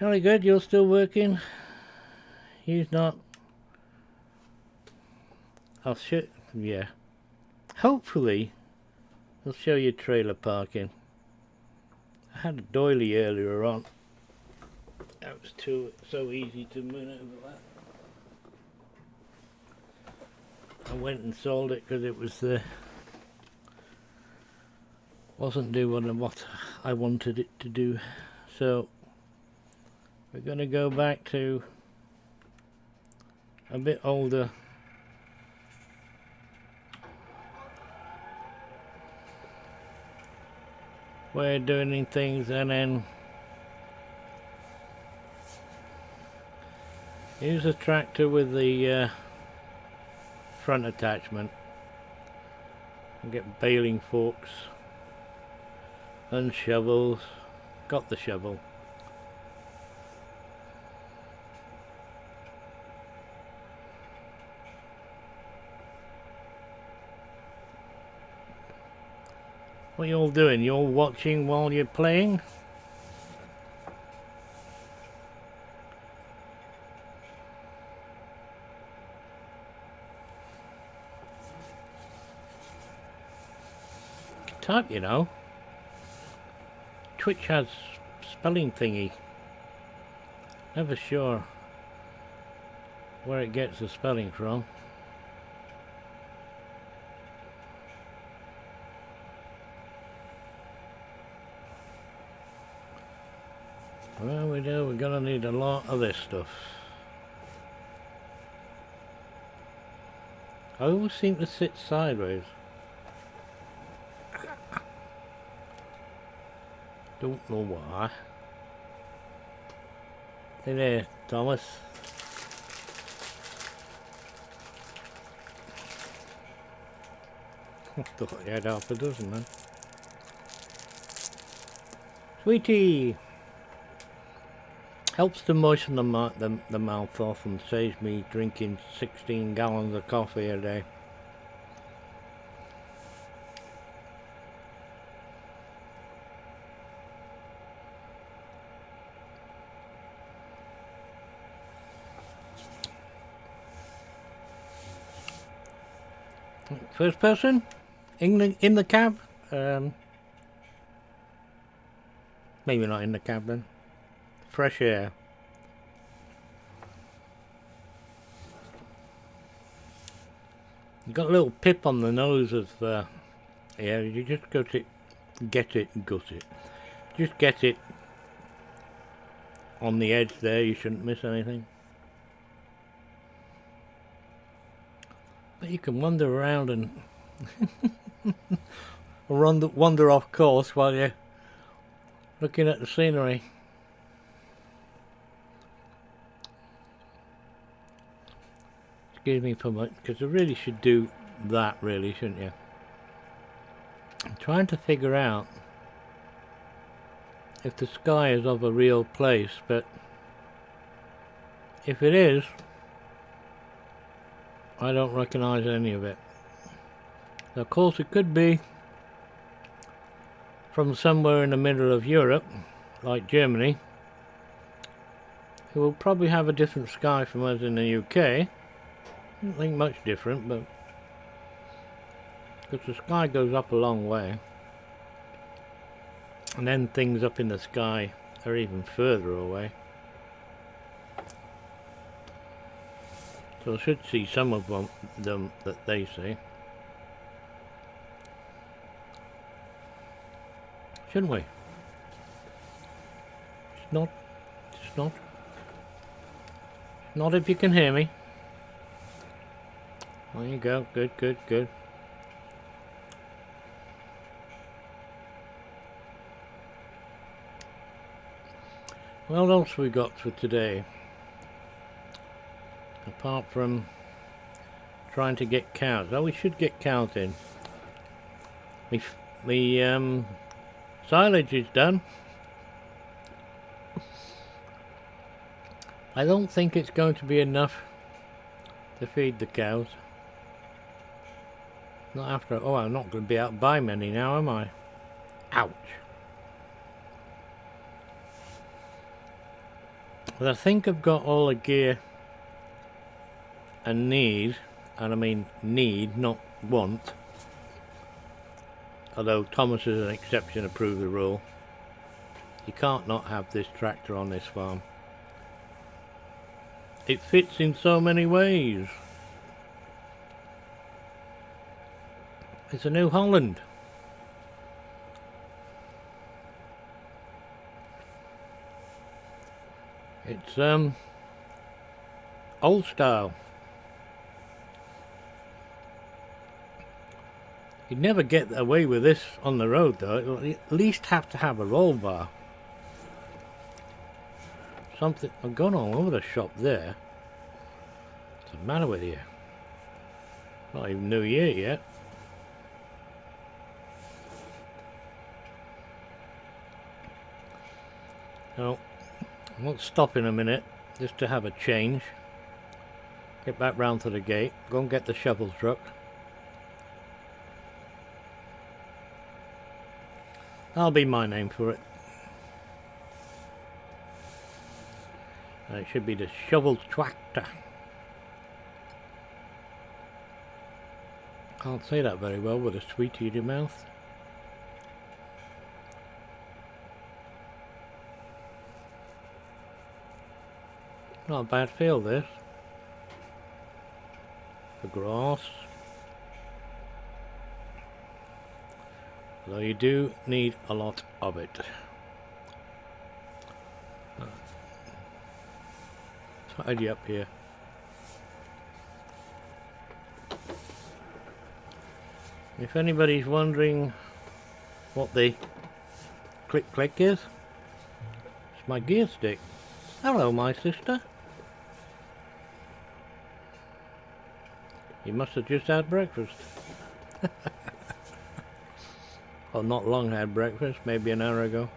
Jolly good, you're still working. He's not. I'll show. Yeah. Hopefully, I'll show you trailer parking. I had a doily earlier on. That was so easy to maneuver that. I went and sold it because it was wasn't doing what I wanted it to do. So we're going to go back to a bit older. Way of doing things, and then use a tractor with the front attachment and get baling forks and shovels. Got the shovel. What are you all doing? You all watching while you're playing? Type, you know. Twitch has spelling thingy. Never sure where it gets the spelling from. Well, we do. We're gonna need a lot of this stuff. I always seem to sit sideways. Don't know why. Hey there, Thomas. I thought you had half a dozen, man. Sweetie! Helps to moisten the mouth off and saves me drinking 16 gallons of coffee a day. First person in the cab. Maybe not in the cab then. Fresh air. You got a little pip on the nose of yeah, you just get it and gut it. Just get it on the edge there, you shouldn't miss anything. But you can wander around and wander off course while you're looking at the scenery. Excuse me for much, because I really should do that, really, shouldn't you? I'm trying to figure out if the sky is of a real place, but if it is, I don't recognize any of it. Now, of course, it could be from somewhere in the middle of Europe, like Germany, who will probably have a different sky from us in the UK. I don't think much different, but because the sky goes up a long way, and then things up in the sky are even further away. So I should see some of them that they see. Shouldn't we? It's not. It's not. Not if you can hear me. There you go. Good, good, good. What else have we got for today? Apart from trying to get cows. Oh, we should get cows in. Me silage is done. I don't think it's going to be enough to feed the cows. Not after. Oh, I'm not going to be out to buy many now, am I? Ouch. But I think I've got all the gear I need, and I mean need, not want. Although Thomas is an exception to prove the rule. You can't not have this tractor on this farm. It fits in so many ways. It's a New Holland. It's old style. You'd never get away with this on the road though. It'll at least have to have a roll bar. Something. I've gone all over the shop there. What's the matter with you? Not even New Year yet. No, I won't stop in a minute just to have a change. Get back round to the gate. Go and get the shovel truck. That'll be my name for it. It should be the shovel tractor. Can't say that very well with a sweet eaty mouth. Not a bad field this. The grass. Though you do need a lot of it. Tidy up here. If anybody's wondering what the click click is, it's my gear stick. Hello, my sister. You must have just had breakfast. Well, not long had breakfast, maybe an hour ago.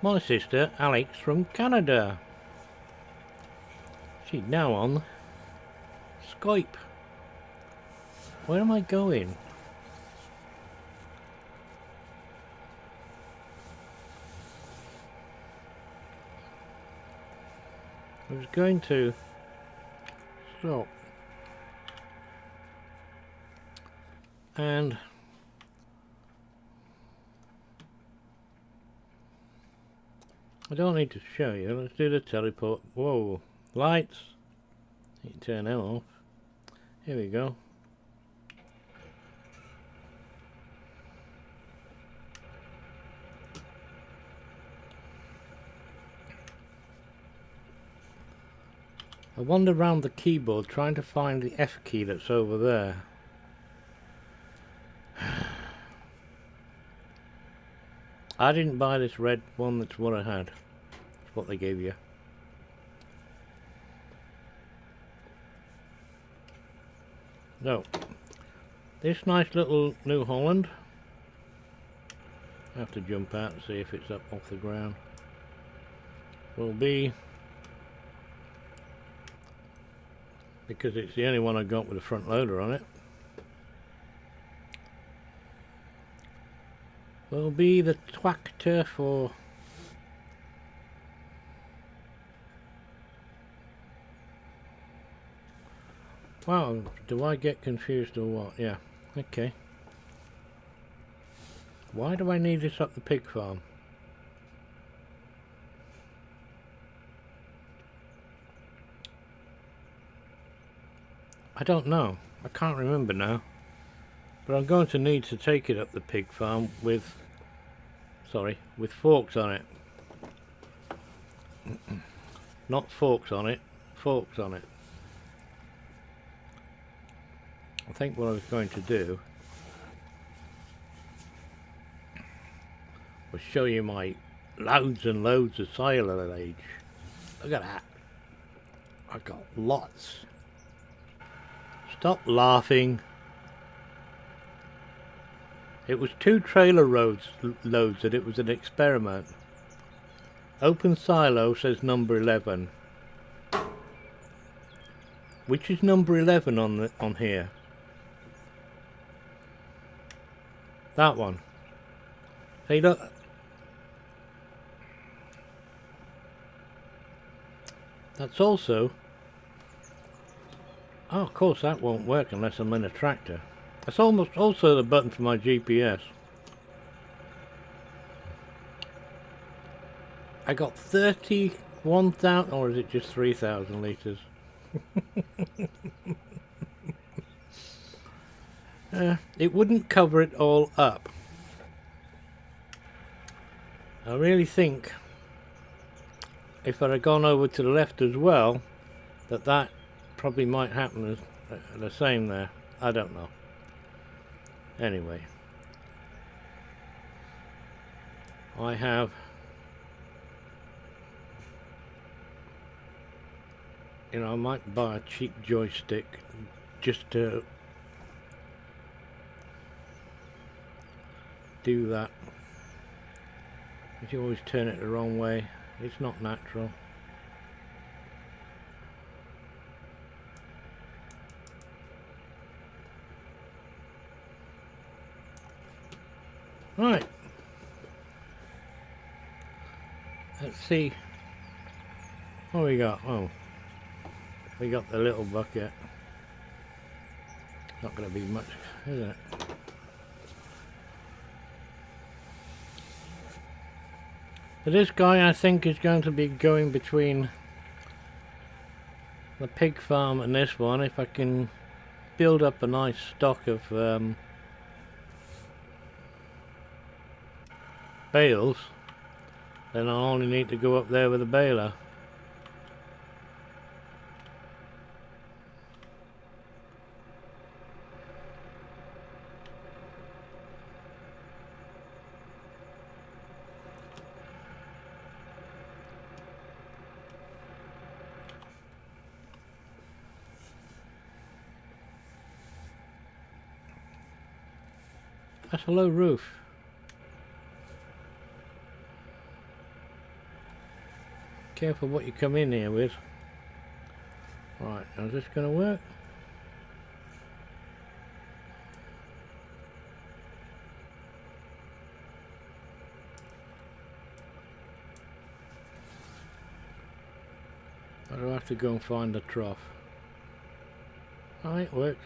My sister, Alex, from Canada. She's now on Skype. Where am I going? I was going to stop. And I don't need to show you. Let's do the teleport. Whoa, lights. You can turn them off. Here we go. I wander around the keyboard trying to find the F key that's over there. I didn't buy this red one, that's what I had. That's what they gave you. So, this nice little New Holland. I have to jump out and see if it's up off the ground. Will be, because it's the only one I got with a front loader on it, will be the tractor for wow, do I get confused or what? Yeah, okay. Why do I need this up the pig farm? I don't know. I can't remember now. But I'm going to need to take it up the pig farm with, with forks on it. Not forks on it, forks on it. I think what I was going to do was show you my loads and loads of silage. Look at that. I got lots. Stop laughing. It was 2 trailer loads and it was an experiment. Open silo says number 11. Which is number 11 on here? That one. See, look. That's also... oh, of course that won't work unless I'm in a tractor. That's almost also the button for my GPS. I got 31,000, or is it just 3,000 litres? It wouldn't cover it all up. I really think if I'd have gone over to the left as well, that probably might happen as the same there. I don't know. Anyway, I have, you know, I might buy a cheap joystick just to do that. If you always turn it the wrong way, it's not natural. Right, let's see what we got. Oh, we got the little bucket. Not going to be much, is it? So this guy, I think, is going to be going between the pig farm and this one. If I can build up a nice stock of bales, then I'll only need to go up there with a baler. That's a low roof. Careful what you come in here with. Right, is this going to work? Or do I have to go and find the trough? Oh, it works.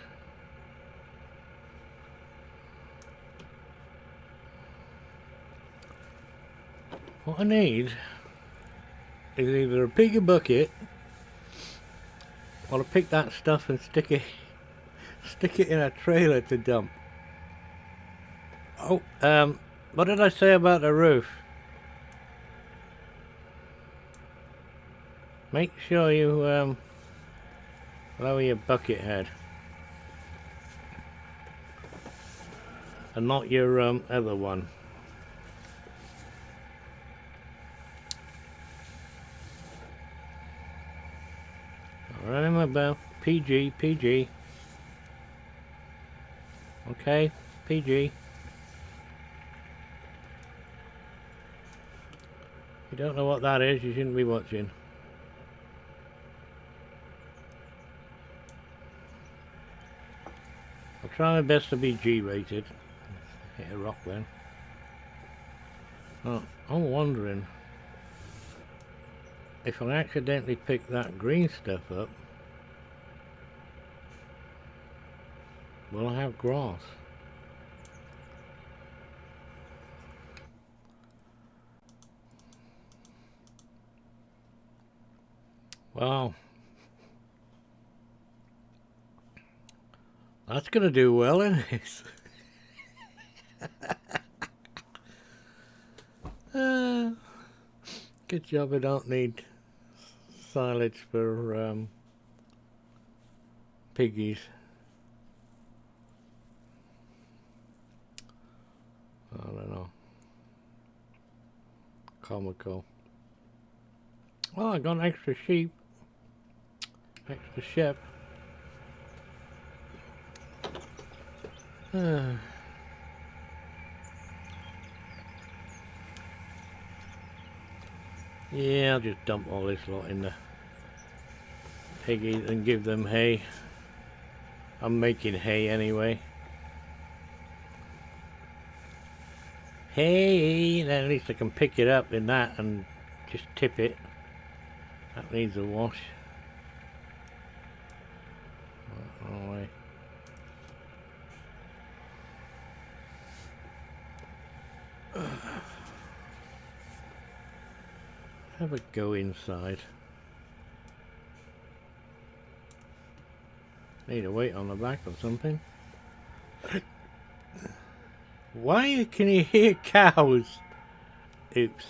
What I need is either a bigger bucket or to pick that stuff and stick it in a trailer to dump. Oh, what did I say about the roof? Make sure you Lower your bucket head. And not your other one. Remember, PG, PG. Okay, PG. If you don't know what that is, you shouldn't be watching. I'll try my best to be G-rated. Hit a rock then. Oh, I'm wondering if I accidentally pick that green stuff up, will I have grass? Well, that's gonna do well, isn't it? Good job I don't need silage for piggies. I don't know. Comical. Well, I got an extra sheep. Extra sheep. Yeah, I'll just dump all this lot in the piggies and give them hay. I'm making hay anyway. Hay, then at least I can pick it up in that and just tip it. That needs a wash. Wrong way. Have a go inside. Need a weight on the back or something. Why can you hear cows? Oops.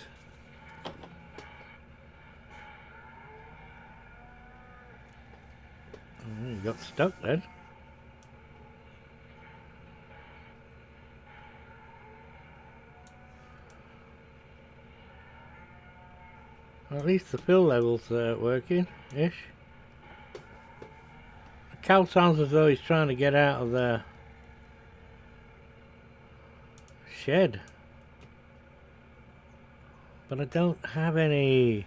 Oh, you got stuck then. At least the fill level's working-ish. The cow sounds as though he's trying to get out of the shed. But I don't have any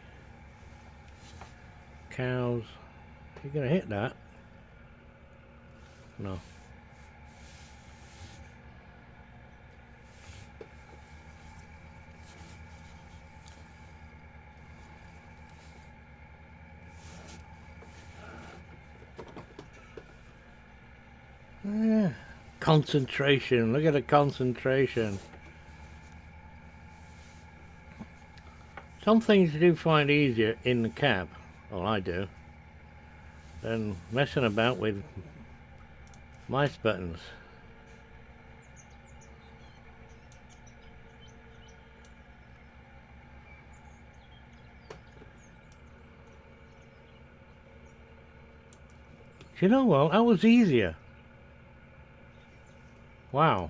cows. You're gonna hit that? No. Concentration. Look at the concentration. Some things you do find easier in the cab. Well, I do. Than messing about with mouse buttons. You know what? That was easier. Wow.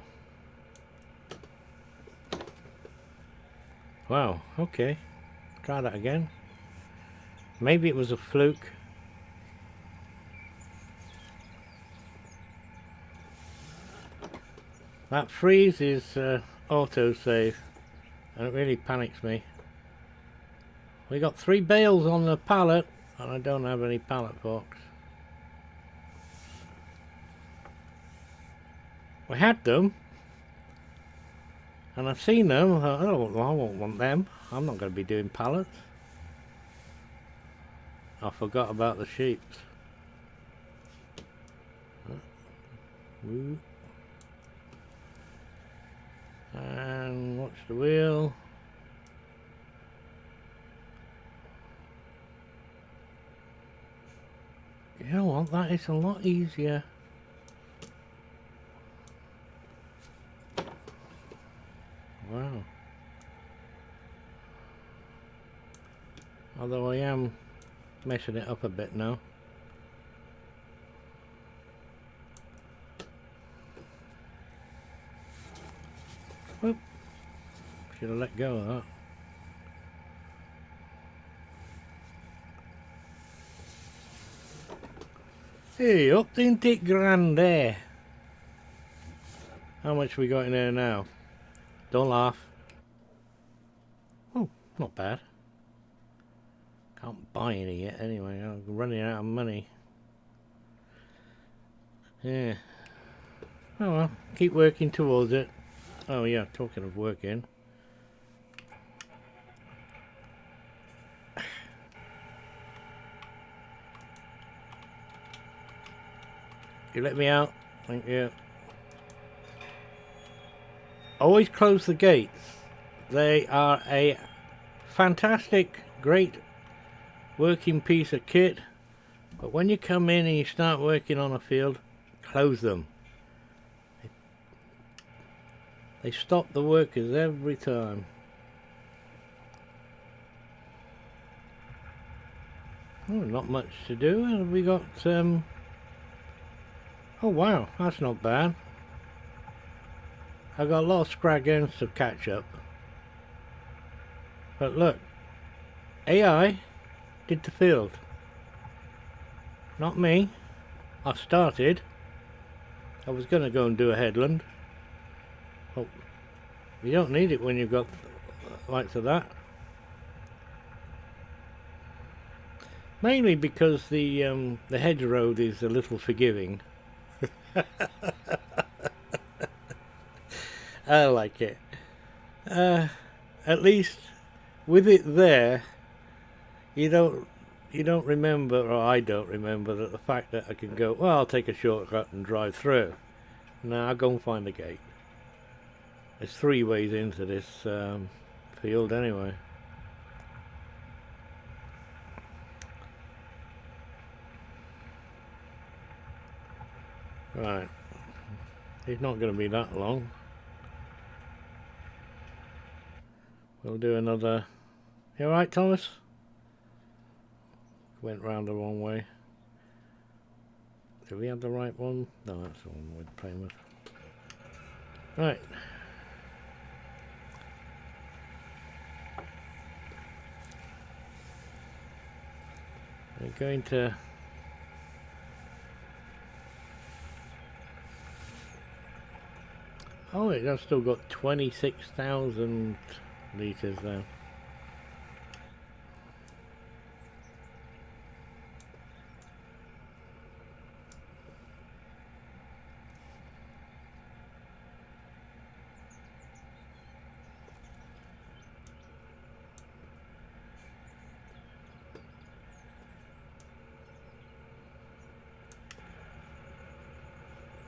Wow, okay. Try that again. Maybe it was a fluke. That freeze is autosave, and it really panics me. We got 3 bales on the pallet, and I don't have any pallet forks. We had them, and I've seen them. I thought, oh, I won't want them. I'm not going to be doing pallets. I forgot about the sheep. And watch the wheel. You know what? That is a lot easier. Wow. Although I am messing it up a bit now. Whoop. Should have let go of that. Hey, up the intake grand there. How much we got in there now? Don't laugh. Oh, not bad. Can't buy any yet anyway. I'm running out of money. Yeah. Oh well, keep working towards it. Oh yeah, talking of working. You let me out? Thank you. Always close the gates. They are a fantastic, great working piece of kit. But when you come in and you start working on a field, close them. They stop the workers every time. Oh, not much to do. We got oh wow, that's not bad. I've got a lot of scrag ends to catch up. But look, AI did the field. Not me. I started. I was going to go and do a headland. Oh, you don't need it when you've got likes of that. Mainly because the hedge road is a little forgiving. I like it. At least with it there, you don't remember, or I don't remember, that the fact that I can go, well, I'll take a shortcut and drive through. Now I'll go and find the gate. There's 3 ways into this field anyway. Right. It's not going to be that long. We'll do another. You alright, Thomas? Went round the wrong way. Did we have the right one? No, that's the one we're playing with. Right. We're going to oh, I've still got 26,000 litres there.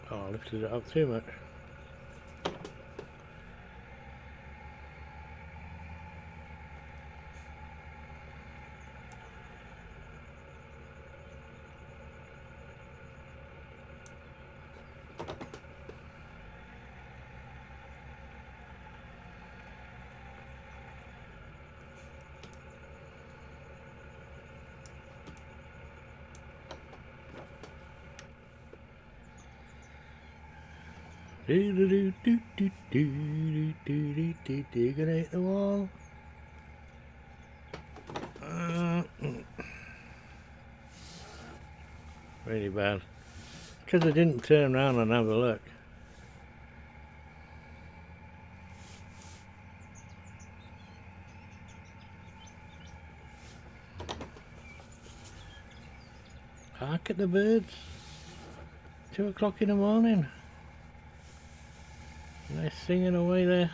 Oh, I lifted it up too much. Gonna hit the wall. Really bad. Because I didn't turn around and have a look. Hark at the birds. 2 o'clock in the morning. And they're singing away there.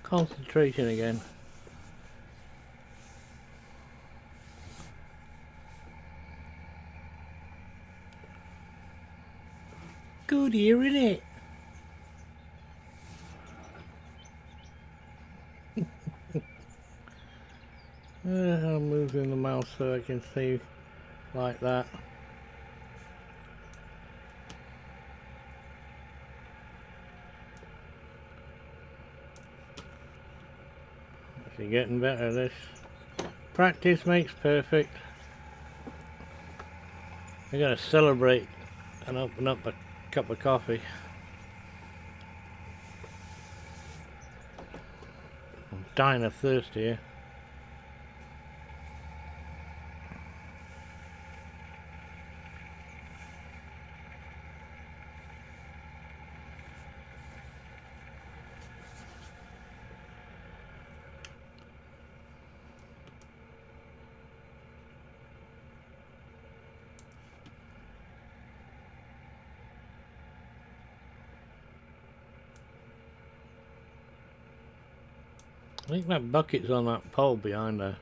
Concentration again. Good here, isn't it? I'm moving the mouse so I can see like that. Actually getting better at this. Practice makes perfect. I'm gonna celebrate and open up a cup of coffee. I'm dying of thirst here. I think that bucket's on that pole behind there.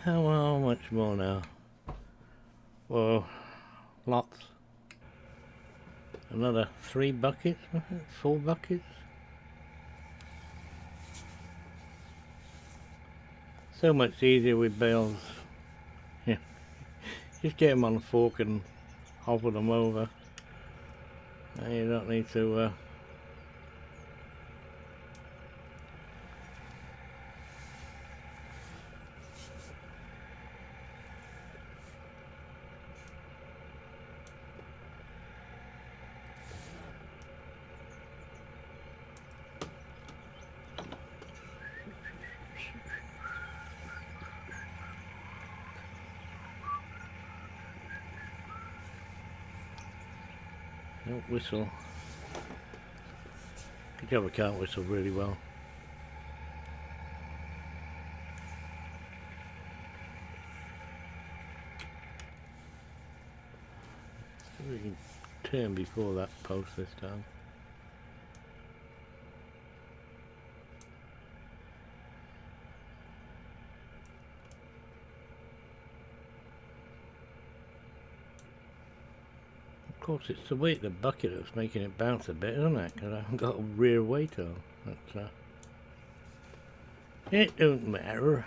How much more now? Whoa, lots. Another 3 buckets, 4 buckets. So much easier with bales. Yeah, just get them on a fork and hobble them over. You don't need to don't whistle. Good job I can't whistle really well. See if we can turn before that post this time. Of course, it's the weight of the bucket that's making it bounce a bit, isn't it? Because I haven't got a rear weight on. But it don't matter.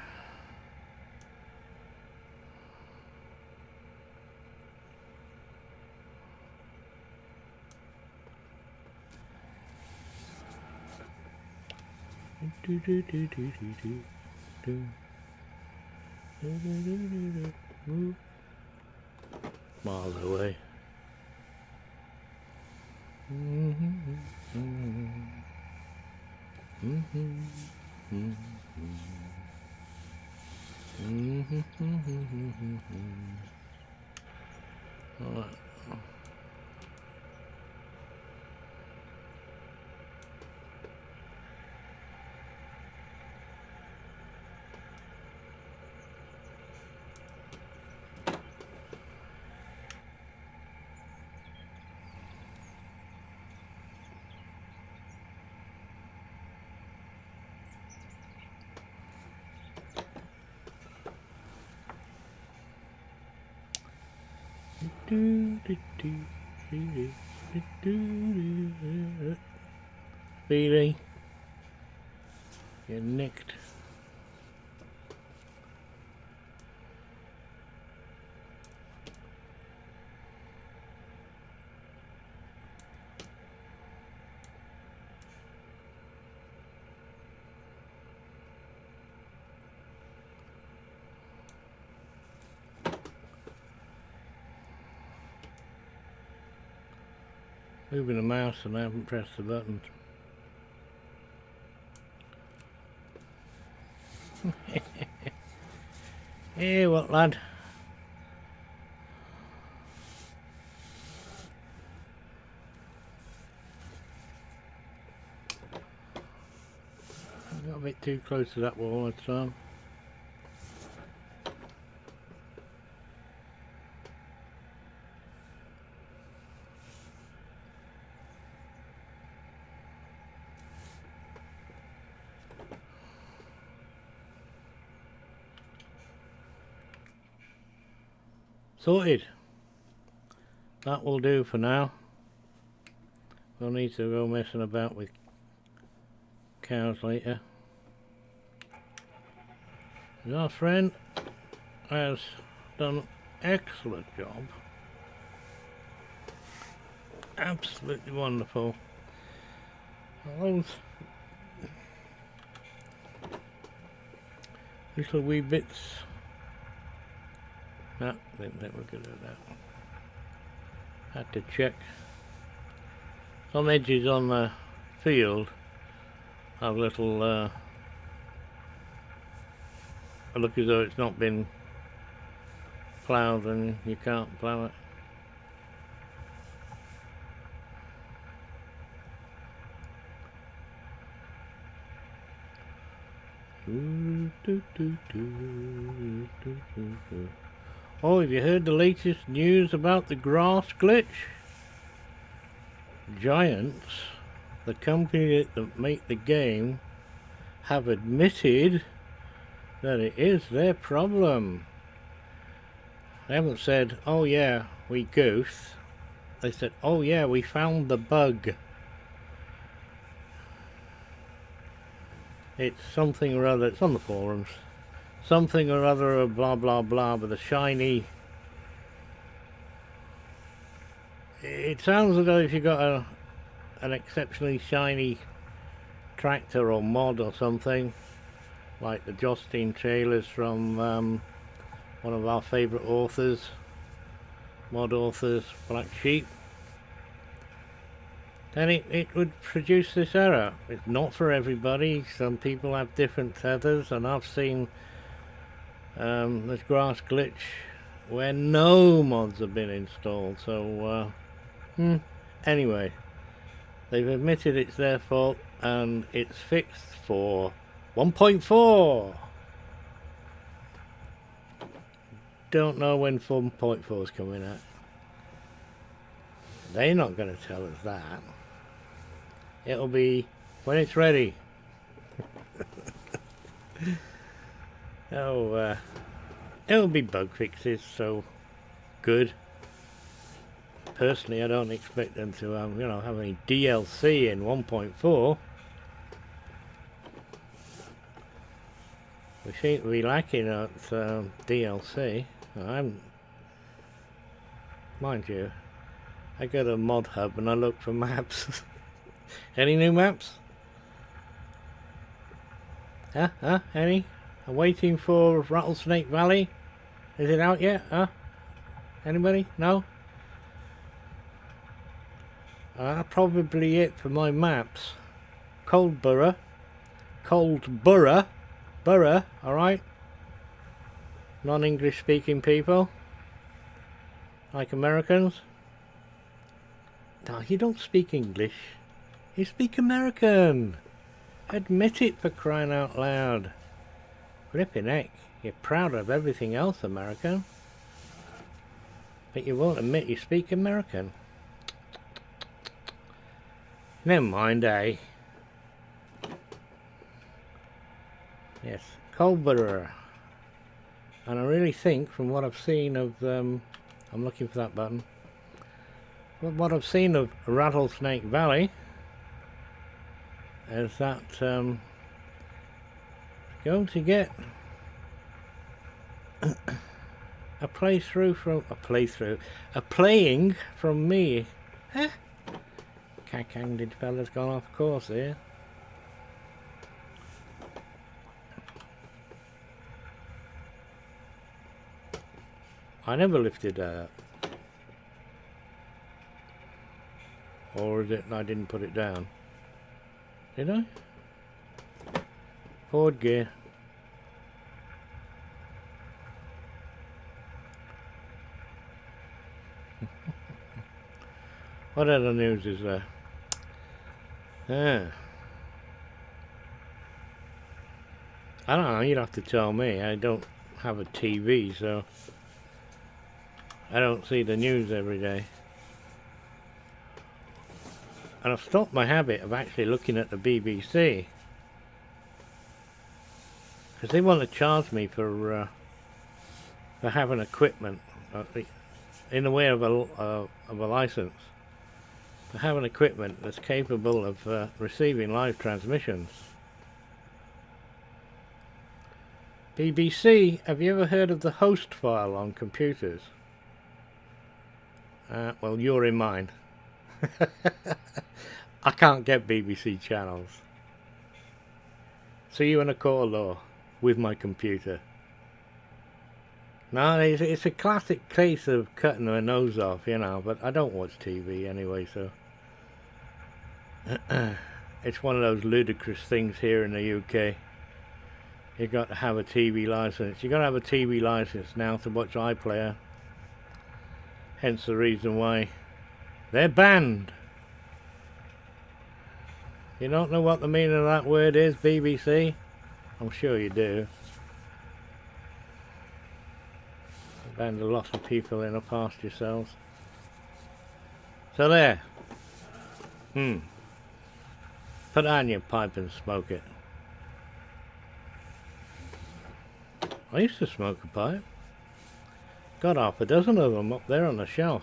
Miles away. All right. Speedy, you're nicked. moving the mouse and I haven't pressed the button. Hey, what lad? I got a bit too close to that wall that time. Sorted. That will do for now. We'll need to go messing about with cows later. Our friend has done an excellent job. Absolutely wonderful. Those little wee bits. No, didn't think we could do that. Had to check. Some edges on the field have little look as though it's not been ploughed and you can't plough it. Oh, have you heard the latest news about the grass glitch? Giants, the company that make the game, have admitted that it is their problem. They haven't said, oh yeah, we goose. They said, oh yeah, we found the bug. It's something or other, it's on the forums. Something or other of blah blah blah with a shiny... It sounds as though if you've got an exceptionally shiny tractor or mod or something, like the Justine trailers from one of our favourite authors, mod authors, Black Sheep, then it would produce this error. It's not for everybody. Some people have different tethers, and I've seen this grass glitch where no mods have been installed. So anyway, they've admitted it's their fault and it's fixed for 1.4. Don't know when 4.4 is coming out. They're not going to tell us that. It'll be when it's ready. Oh, it'll be bug fixes, so good. Personally, I don't expect them to have any DLC in 1.4. We seem to be lacking at DLC. Mind you, I go to Mod Hub and I look for maps. Any new maps? Huh? Any? I'm waiting for Rattlesnake Valley. Is it out yet? Anybody? No? Probably it for my maps. Coldborough, Borough, alright? Non-English speaking people. Like Americans. No, you don't speak English. You speak American. Admit it, for crying out loud. Flippin' heck. You're proud of everything else American. But you won't admit you speak American. Never mind, eh? Yes, Coldborough. And I really think, from what I've seen of... I'm looking for that button. From what I've seen of Rattlesnake Valley, is that going to get a playing from me. Huh? Cack-handed fella's gone off course here. I never lifted Or is it I didn't put it down? Did I? Forward gear. What other news is there? I don't know, you'd have to tell me. I don't have a TV, so I don't see the news every day. And I've stopped my habit of actually looking at the BBC, because they want to charge me for having equipment in the way of a license, for having equipment that's capable of receiving live transmissions. BBC, have you ever heard of the host file on computers? Well, you're in mine. I can't get BBC channels. So you in a court of law with my computer. No, it's a classic case of cutting my nose off, you know, but I don't watch TV anyway, so it's one of those ludicrous things here in the UK. You've got to have a TV license. You've got to have a TV license now to watch iPlayer. Hence the reason why they're banned. You don't know what the meaning of that word is, BBC? I'm sure you do. They banned a lot of people in the past yourselves. So there. Put on your pipe and smoke it. I used to smoke a pipe. Got half a dozen of them up there on the shelf.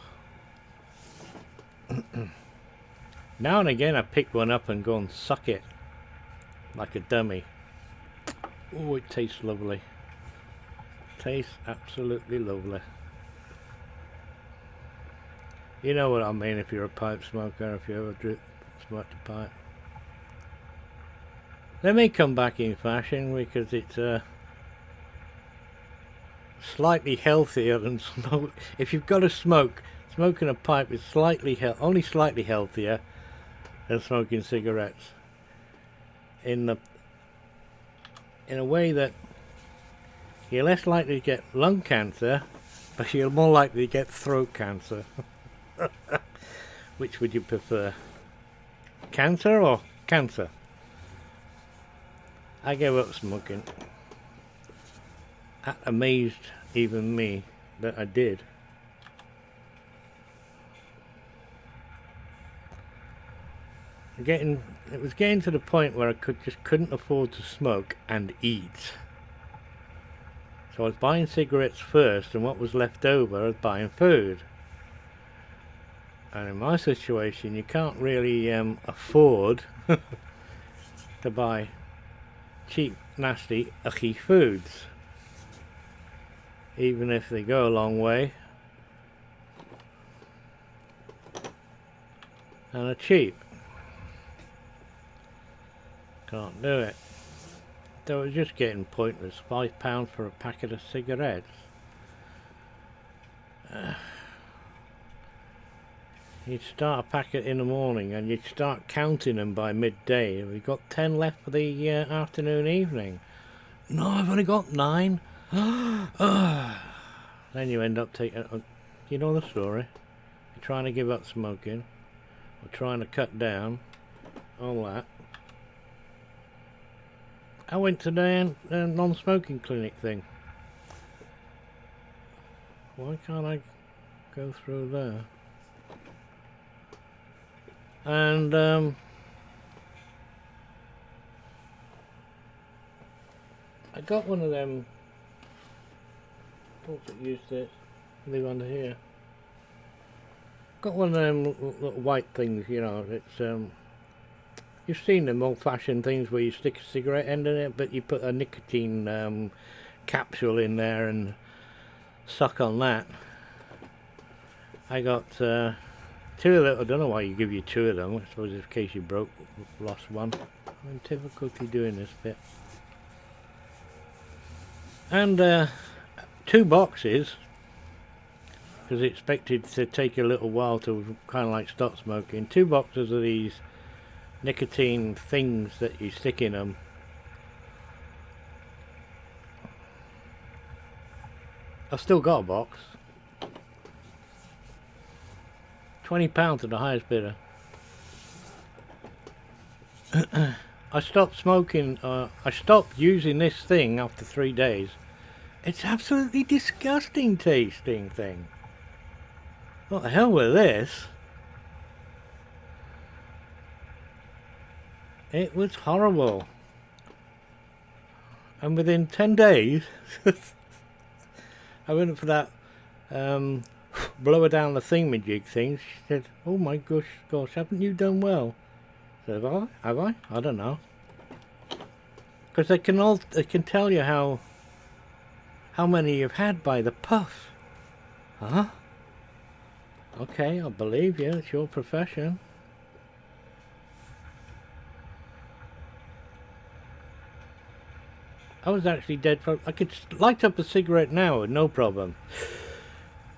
Now and again I pick one up and go and suck it like a dummy. Oh, it tastes lovely. Tastes absolutely lovely. You know what I mean if you're a pipe smoker, if you ever smoked a pipe. They may come back in fashion because it's slightly healthier than smoke. If you've got to smoke, smoking a pipe is only slightly healthier than smoking cigarettes. In a way that you're less likely to get lung cancer, but you're more likely to get throat cancer. Which would you prefer? Cancer or cancer? I gave up smoking. That amazed even me that I did. It was getting to the point where I couldn't afford to smoke and eat. So I was buying cigarettes first, and what was left over I was buying food. And in my situation, you can't really afford to buy cheap, nasty, icky foods, even if they go a long way and are cheap. Can't do it. So it was just getting pointless. £5 for a packet of cigarettes. You'd start a packet in the morning and you'd start counting them by midday. We've got 10 left for the afternoon, evening. No, I've only got 9. Then you end up taking... you know the story. You're trying to give up smoking, or trying to cut down, all that. I went to the non-smoking clinic thing. Why can't I go through there? And I got one of them. What's it used to live under here? Got one of them little white things, you know. It's you've seen them old-fashioned things where you stick a cigarette end in it, but you put a nicotine capsule in there and suck on that. I got 2 of them. I don't know why you give you 2 of them. I suppose in case you lost one. I'm having difficulty doing this bit. And 2 boxes because it expected to take a little while to kind of like stop smoking. 2 boxes of these nicotine things that you stick in them. I've still got a box. £20 to the highest bidder. I stopped smoking, I stopped using this thing after 3 days. It's absolutely disgusting tasting thing. What the hell with this? It was horrible. And within 10 days, I went for that blower down the thingamajig thing. She said, "Oh my gosh, haven't you done well?" I said, have I? I don't know. Because they can tell you how many you've had by the puff. Huh? Okay, I believe you. It's your profession. I was actually dead. I could light up a cigarette now with no problem.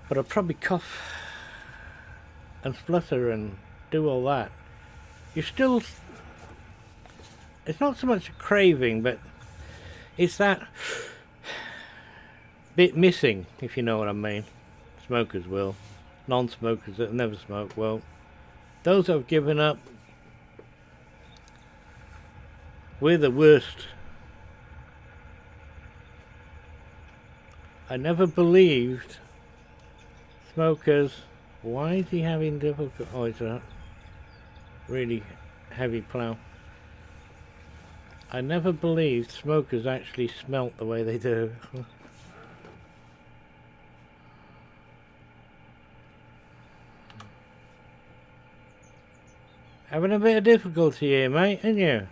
But I'd probably cough and splutter and do all that. You're still... It's not so much a craving, but it's that bit missing, if you know what I mean. Smokers will. Non-smokers that never smoke will. Those I've given up, we're the worst. I never believed smokers... Why is he having difficult... Oh, it's a really heavy plough. I never believed smokers actually smelt the way they do. Having a bit of difficulty here, mate, ain't you?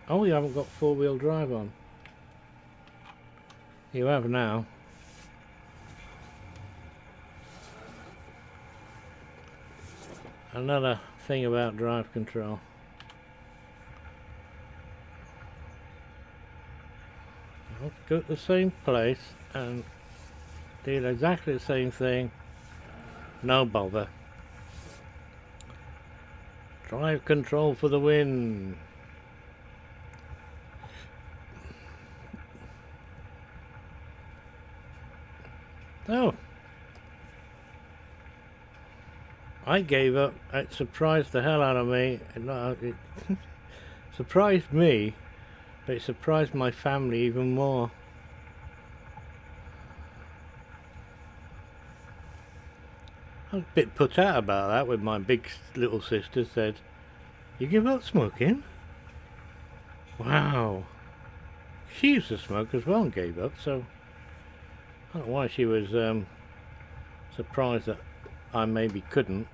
Oh, you haven't got 4-wheel drive on. You have now. Another thing about drive control. I'll go to the same place and do exactly the same thing. No bother. Drive control for the win. Oh, I gave up. It surprised the hell out of me. It surprised me, but it surprised my family even more. I was a bit put out about that when my big little sister said, "You give up smoking?" Wow. She used to smoke as well and gave up, so I don't know why she was surprised that I maybe couldn't.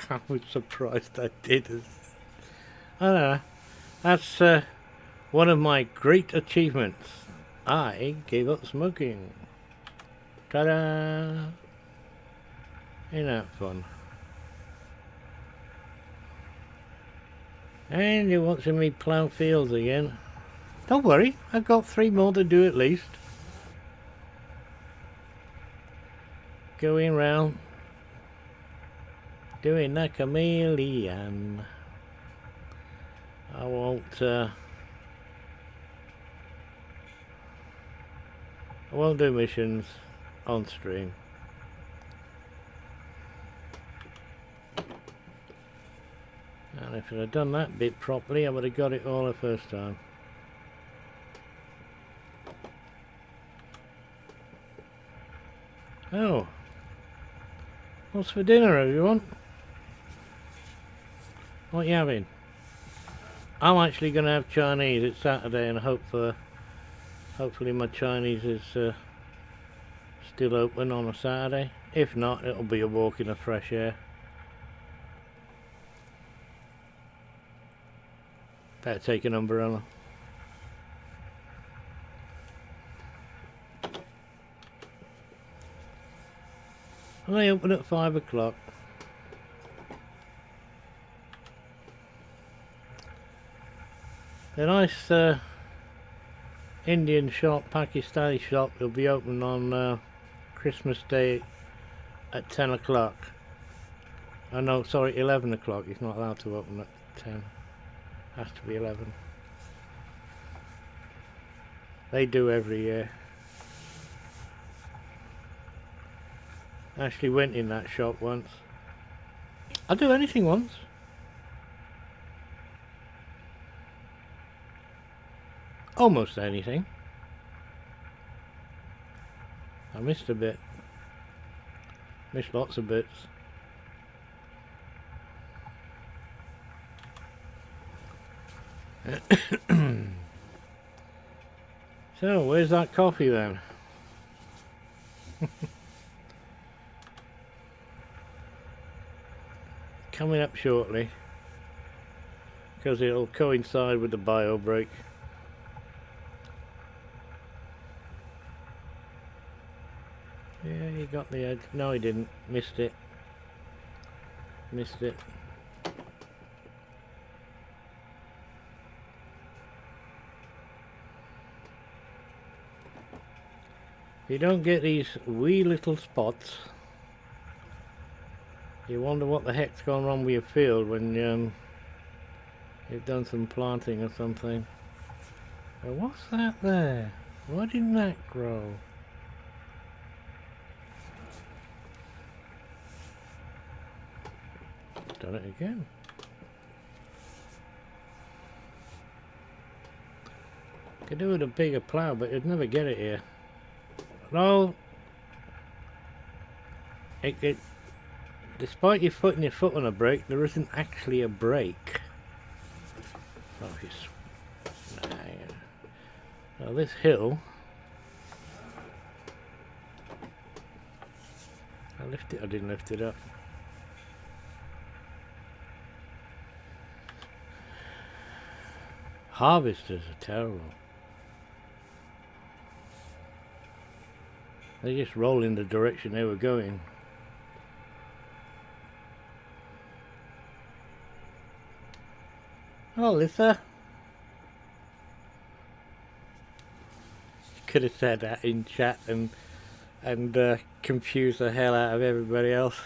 I was surprised I did. I don't know. That's one of my great achievements. I gave up smoking. Ta-da! Ain't that fun? And you're watching me plough fields again. Don't worry, I've got 3 more to do at least. Going round, doing the chameleon. I won't do missions on stream. And if I'd have done that bit properly, I would have got it all the first time. Oh. What's for dinner, everyone? What are you having? I'm actually going to have Chinese. It's Saturday, and hopefully my Chinese is still open on a Saturday. If not, it'll be a walk in the fresh air. Better take an umbrella. And they open at 5 o'clock. A nice Indian shop, Pakistani shop, will be open on Christmas Day at 10 o'clock. Oh no, sorry, 11 o'clock. He's not allowed to open at 10. Has to be 11. They do every year. I actually went in that shop once. I'll do anything once. Almost anything. I missed a bit. Missed lots of bits. So, where's that coffee then? Coming up shortly, because it'll coincide with the bio break. Yeah, he got the edge. No, he didn't. Missed it. Missed it. You don't get these wee little spots. You wonder what the heck's gone wrong with your field when you've done some planting or something. Well, what's that there? Why didn't that grow? Done it again. Could do with a bigger plough, but you'd never get it here. No. Despite you putting your foot on a brake, there isn't actually a brake. Oh, now this hill. I didn't lift it up. Harvesters are terrible. They just roll in the direction they were going. Oh, Lisa. Could have said that in chat and confuse the hell out of everybody else.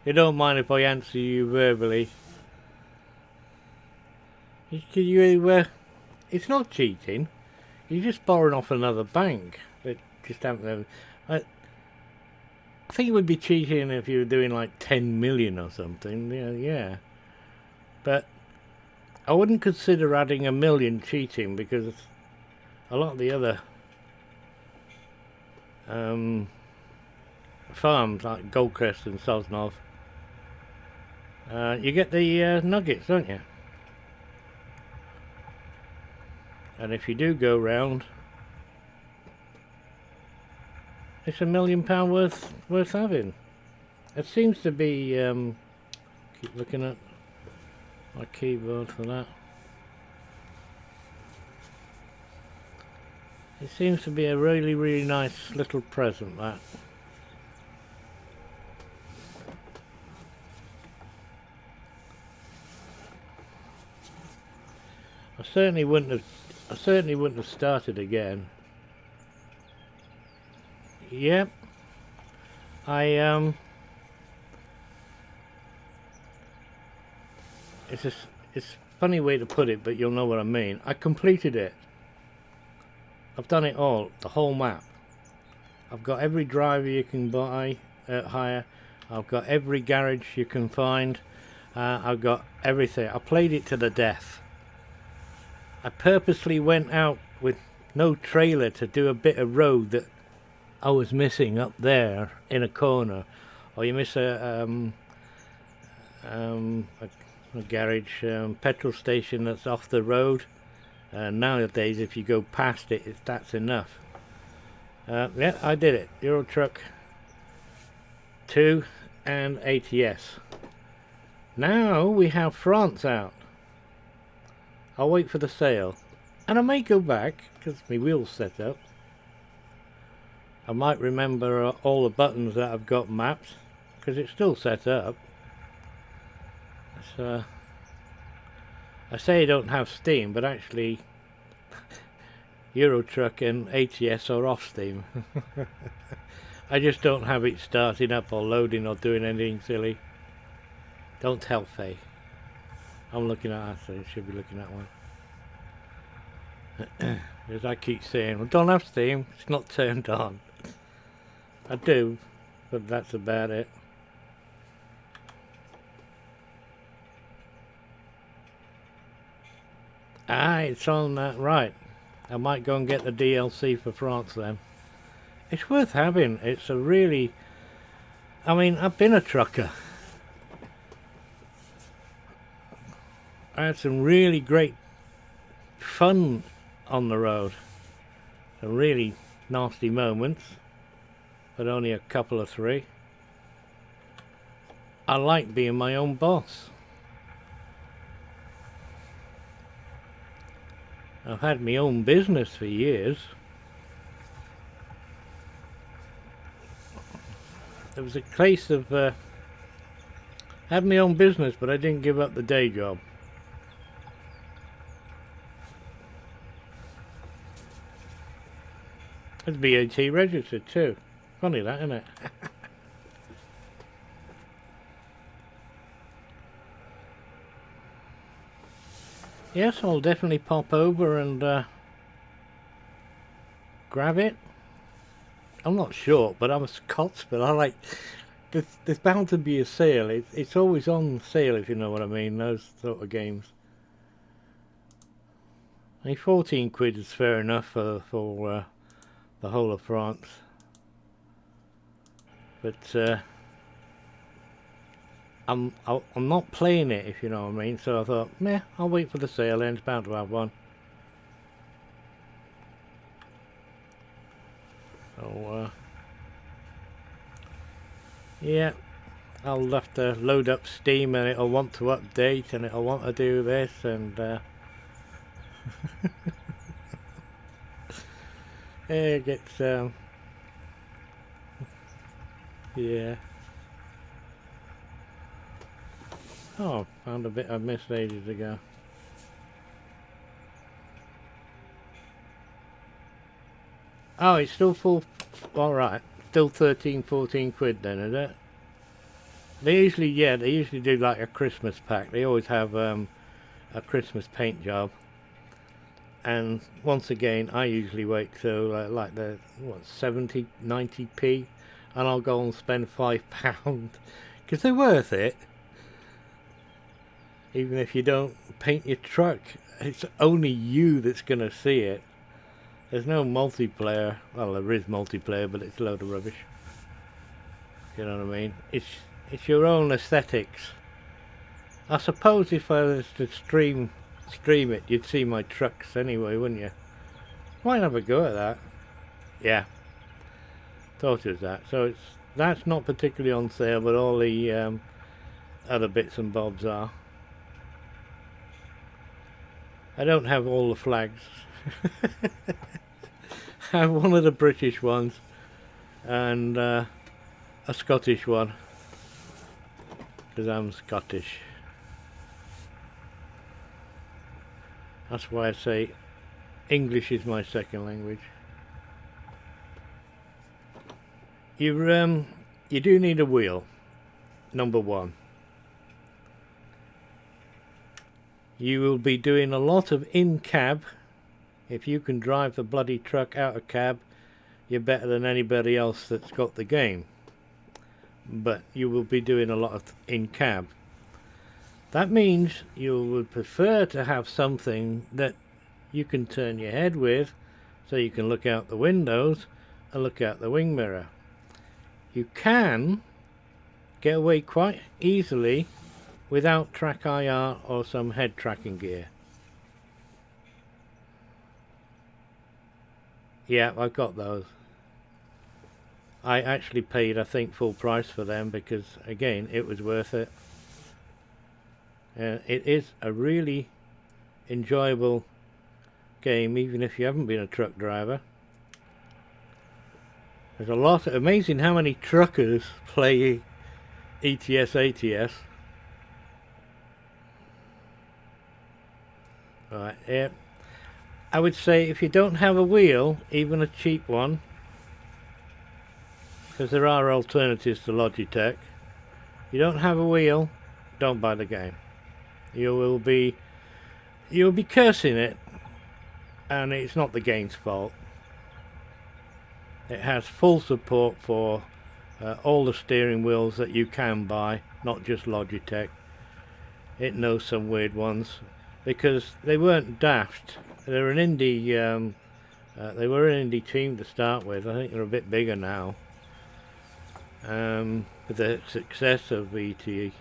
You don't mind if I answer you verbally? It's not cheating. You're just borrowing off another bank. That just happened. I think it would be cheating if you were doing like 10 million or something. Yeah. But I wouldn't consider adding 1 million cheating, because a lot of the other farms like Goldcrest and Sosnov, you get the nuggets, don't you? And if you do go round, it's £1 million worth having. It seems to be. Keep looking at my keyboard for that. It seems to be a really, really nice little present, that. I certainly wouldn't have started again. Yep. It's a funny way to put it, but you'll know what I mean. I completed it. I've done it all, the whole map. I've got every driver you can buy, hire. I've got every garage you can find. I've got everything. I played it to the death. I purposely went out with no trailer to do a bit of road that I was missing up there in a corner. Or you miss a garage petrol station that's off the road. Nowadays, if you go past it, that's enough. Yeah, I did it. Euro Truck 2 and ATS. Now we have France out. I'll wait for the sale, and I may go back because my wheel's set up. I might remember all the buttons that I've got mapped, because it's still set up. I say I don't have Steam, but actually Euro Truck and ATS are off Steam. I just don't have it starting up or loading or doing anything silly. Don't tell Faye. I'm looking at her, so you should be looking at one. As I keep saying, well, don't have Steam, it's not turned on. I do, but that's about it. Ah, it's on that, right. I might go and get the DLC for France then. It's worth having. It's a really... I mean, I've been a trucker. I had some really great fun on the road. Some really nasty moments, but only a couple or three. I like being my own boss. I've had my own business for years. It was a case of had my own business, but I didn't give up the day job. It's VAT registered too. Funny that, isn't it? Yes, I'll definitely pop over and grab it. I'm not sure, but I'm a Scotsman. I like... There's bound to be a sale. It's always on sale, if you know what I mean, those sort of games. I mean, 14 quid is fair enough for the whole of France. But I'm not playing it, if you know what I mean. So I thought, meh, I'll wait for the sale then. It's bound to have one. So yeah, I'll have to load up Steam and it'll want to update and it'll want to do this and it gets yeah. Oh, found a bit I missed ages ago. Oh, it's still full. Alright, still 13-14 quid then, is it? They usually, yeah, they usually do like a Christmas pack. They always have a Christmas paint job. And once again, I usually wait till like the, what, 70, 90p, and I'll go and spend £5 because they're worth it. Even if you don't paint your truck, it's only you that's gonna see it. There's no multiplayer. Well, there is multiplayer, but it's a load of rubbish. You know what I mean? It's your own aesthetics. I suppose if I was to stream it, you'd see my trucks anyway, wouldn't you? Might have a go at that. Yeah, thought it was that. So that's not particularly on sale, but all the other bits and bobs are. I don't have all the flags. I have one of the British ones and a Scottish one because I'm Scottish. That's why I say English is my second language. You do need a wheel, number one. You will be doing a lot of in-cab. If you can drive the bloody truck out of cab, you're better than anybody else that's got the game. But you will be doing a lot of in-cab. That means you would prefer to have something that you can turn your head with, so you can look out the windows and look out the wing mirror. You can get away quite easily without track IR or some head tracking gear. Yeah, I've got those. I actually paid, I think, full price for them because, again, it was worth it. It is a really enjoyable game, even if you haven't been a truck driver. There's a lot. Amazing how many truckers play ETS, ATS. Right, yeah. I would say if you don't have a wheel, even a cheap one, because there are alternatives to Logitech, you don't have a wheel, don't buy the game. You'll be cursing it, and it's not the game's fault. It has full support for all the steering wheels that you can buy, not just Logitech. It knows some weird ones because they weren't daft. They're an indie. They were an indie team to start with. I think they're a bit bigger now. With the success of ET2.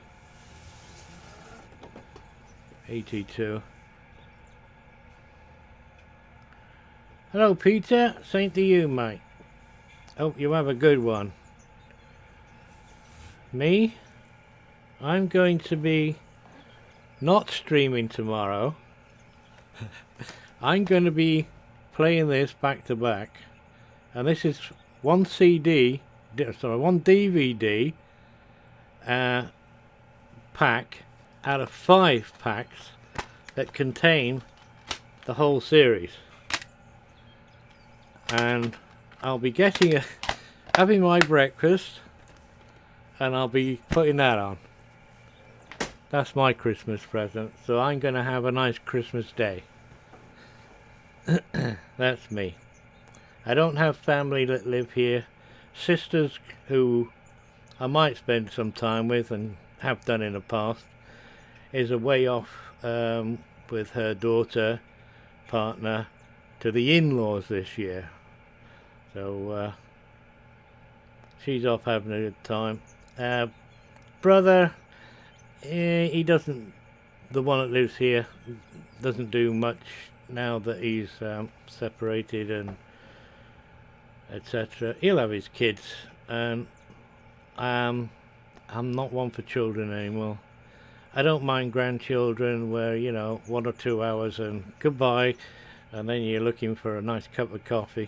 Hello Peter, same to you mate. Hope you have a good one. Me? I'm going to be not streaming tomorrow. I'm going to be playing this back to back. And this is one DVD pack out of 5 packs that contain the whole series. And I'll be having my breakfast, and I'll be putting that on. That's my Christmas present, so I'm going to have a nice Christmas day. That's me. I don't have family that live here. Sisters who I might spend some time with and have done in the past is away off with her daughter, partner, to the in-laws this year. So she's off having a good time. Brother, he doesn't, the one that lives here, doesn't do much now that he's separated and etc. He'll have his kids, and I'm not one for children anymore. I don't mind grandchildren where, you know, 1 or 2 hours and goodbye, and then you're looking for a nice cup of coffee.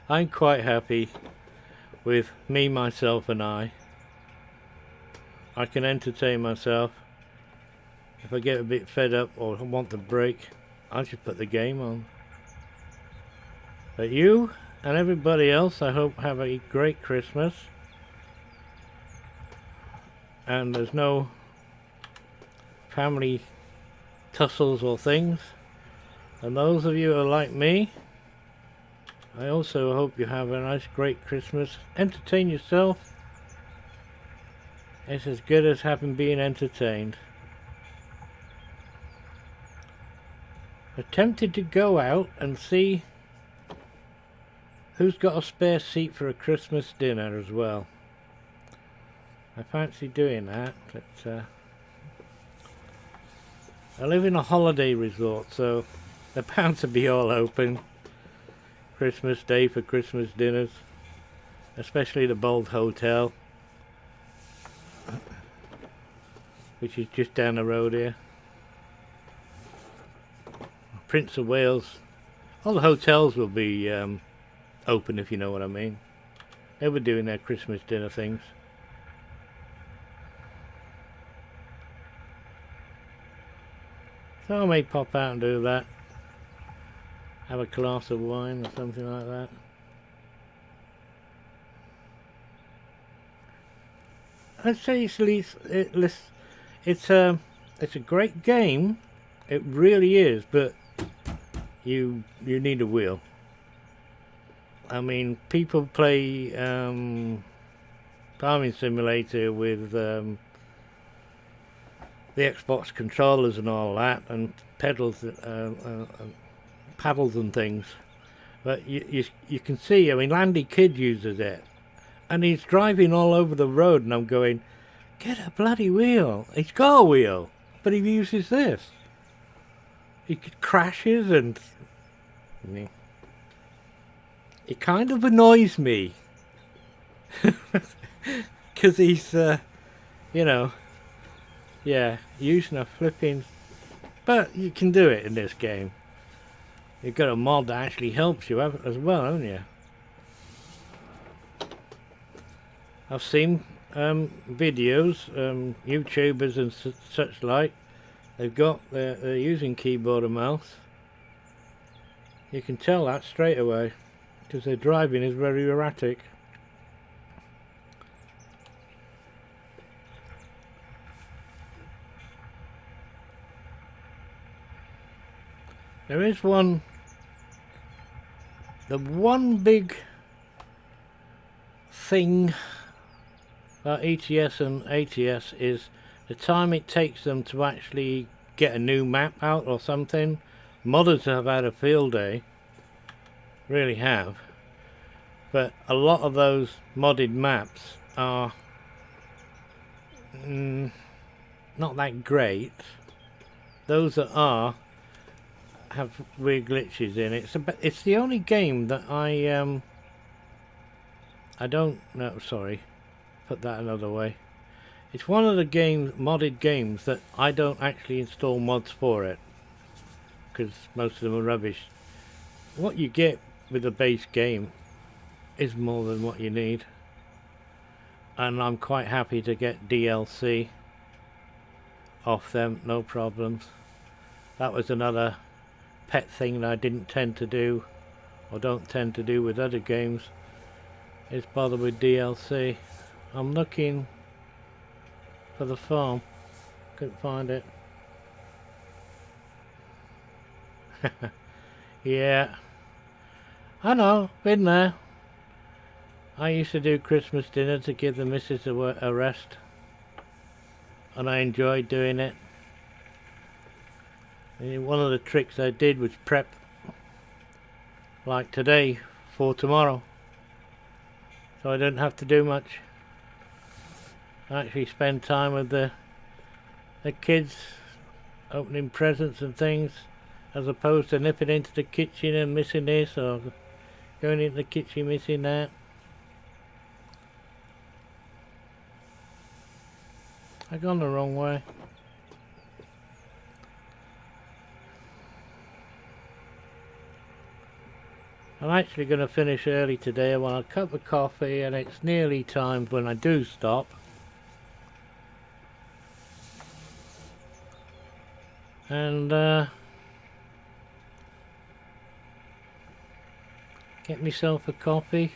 I'm quite happy with me, myself and I can entertain myself. If I get a bit fed up or want a break, I just put the game on. But you and everybody else, I hope have a great Christmas. And there's no family tussles or things. And those of you who are like me, I also hope you have a nice great Christmas. Entertain yourself. It's as good as having been entertained. I'm tempted to go out and see who's got a spare seat for a Christmas dinner as well. I fancy doing that, but I live in a holiday resort, so they're bound to be all open Christmas Day for Christmas dinners, especially the Bold Hotel, which is just down the road here. Prince of Wales, all the hotels will be open, if you know what I mean. They'll be doing their Christmas dinner things. So I may pop out and do that. Have a glass of wine or something like that. I'd say it's a great game. It really is, but you need a wheel. I mean, people play Farming Simulator with the Xbox controllers and all that, and pedals, paddles and things. But you can see, I mean, Landy Kid uses it, and he's driving all over the road, and I'm going, get a bloody wheel. He's got a wheel, but he uses this. He crashes and it kind of annoys me because he's you know, yeah, using a flipping, but you can do it in this game. You've got a mod that actually helps you as well, haven't you? I've seen videos, YouTubers and such like They're using keyboard and mouse. You can tell that straight away because their driving is very erratic. There is the one big thing about ETS and ATS is the time it takes them to actually get a new map out or something. Modders have had a field day, really have, but a lot of those modded maps are not that great. Those that are have weird glitches in it. It's the only game that I don't know, sorry, put that another way. It's one of the modded games that I don't actually install mods for it, because most of them are rubbish. What you get with the base game is more than what you need, and I'm quite happy to get DLC off them, no problems. That was another pet thing that I didn't tend to do, or don't tend to do with other games, is bother with DLC. I'm looking for the farm, couldn't find it. Yeah, I know, been there. I used to do Christmas dinner to give the missus a rest, and I enjoyed doing it. And one of the tricks I did was prep, like today, for tomorrow, so I didn't have to do much. I actually spend time with the kids, opening presents and things, as opposed to nipping into the kitchen and missing this, or going into the kitchen missing that. I've gone the wrong way. I'm actually going to finish early today. I want a cup of coffee, and it's nearly time when I do stop. And get myself a copy,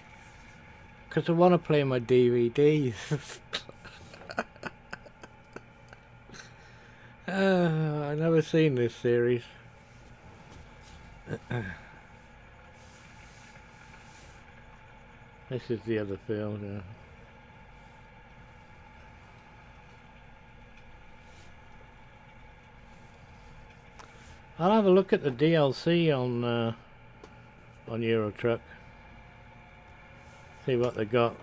because I want to play my DVDs. I've never seen this series. This is the other film. Yeah. I'll have a look at the DLC on Euro Truck. See what they got.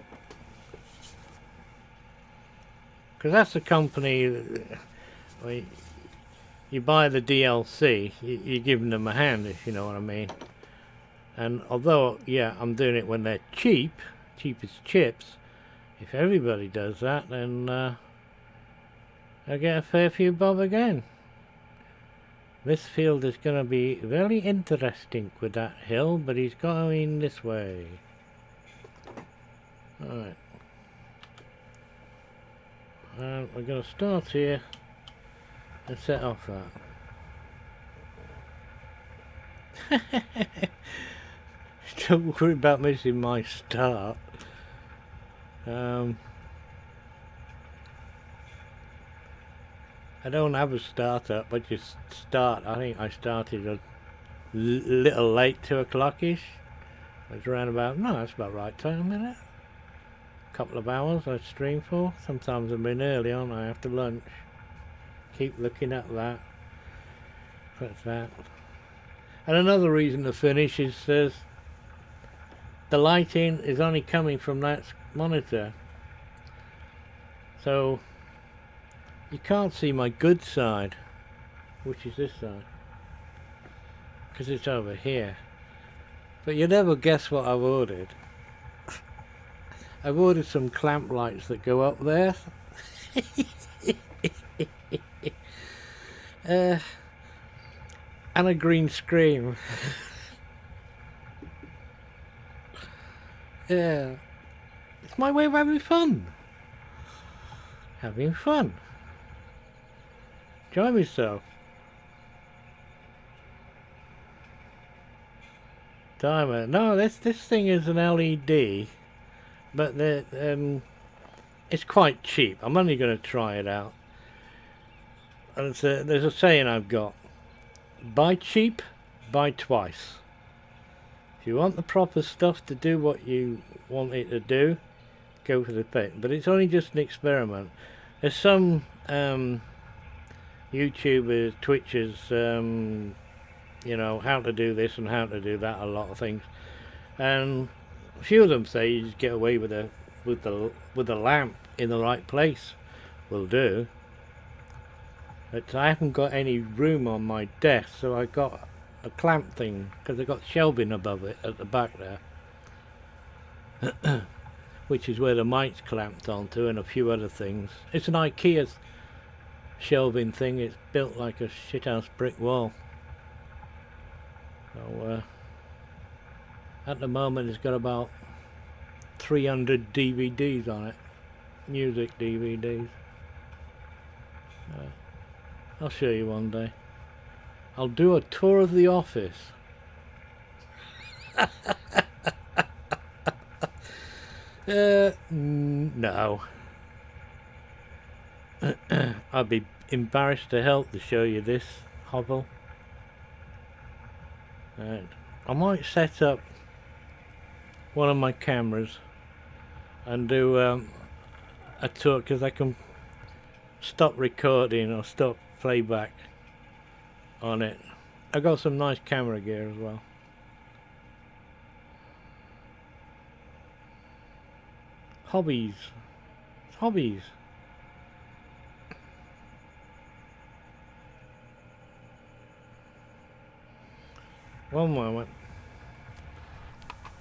Because that's the company. Well, you buy the DLC, you're giving them a hand, if you know what I mean. And although, yeah, I'm doing it when they're cheap as chips, if everybody does that, then I get a fair few bob again. This field is going to be very interesting with that hill, but he's going this way. Alright. And we're going to start here and set off that. Don't worry about missing my start. I don't have a startup, I just start. I think I started a little late, 2 o'clock-ish. It's around about, no, that's about right time, isn't it? A couple of hours I stream for. Sometimes I've been early on, I after lunch. Keep looking at that. That's that. And another reason to finish is the lighting is only coming from that monitor, so you can't see my good side, which is this side, because it's over here. But you never guess what I've ordered. I've ordered some clamp lights that go up there. And a green screen. Yeah, it's my way of having fun. Enjoy myself. Timer. No, this thing is an LED, but it's quite cheap. I'm only going to try it out. And there's a saying I've got: buy cheap, buy twice. If you want the proper stuff to do what you want it to do, go for the pet. But it's only just an experiment. There's some YouTubers, Twitchers, you know, how to do this and how to do that, a lot of things, and a few of them say you just get away with the lamp in the right place will do. But I haven't got any room on my desk, so I got a clamp thing, because I got shelving above it at the back there, which is where the mic's clamped onto, and a few other things. It's an IKEA shelving thing. It's built like a shithouse brick wall. So at the moment it's got about 300 DVDs on it, music DVDs. I'll show you one day. I'll do a tour of the office. No. I'd be embarrassed to help to show you this hovel. I might set up one of my cameras and do a tour, because I can stop recording or stop playback on it. I got some nice camera gear as well. Hobbies. Hobbies. One moment.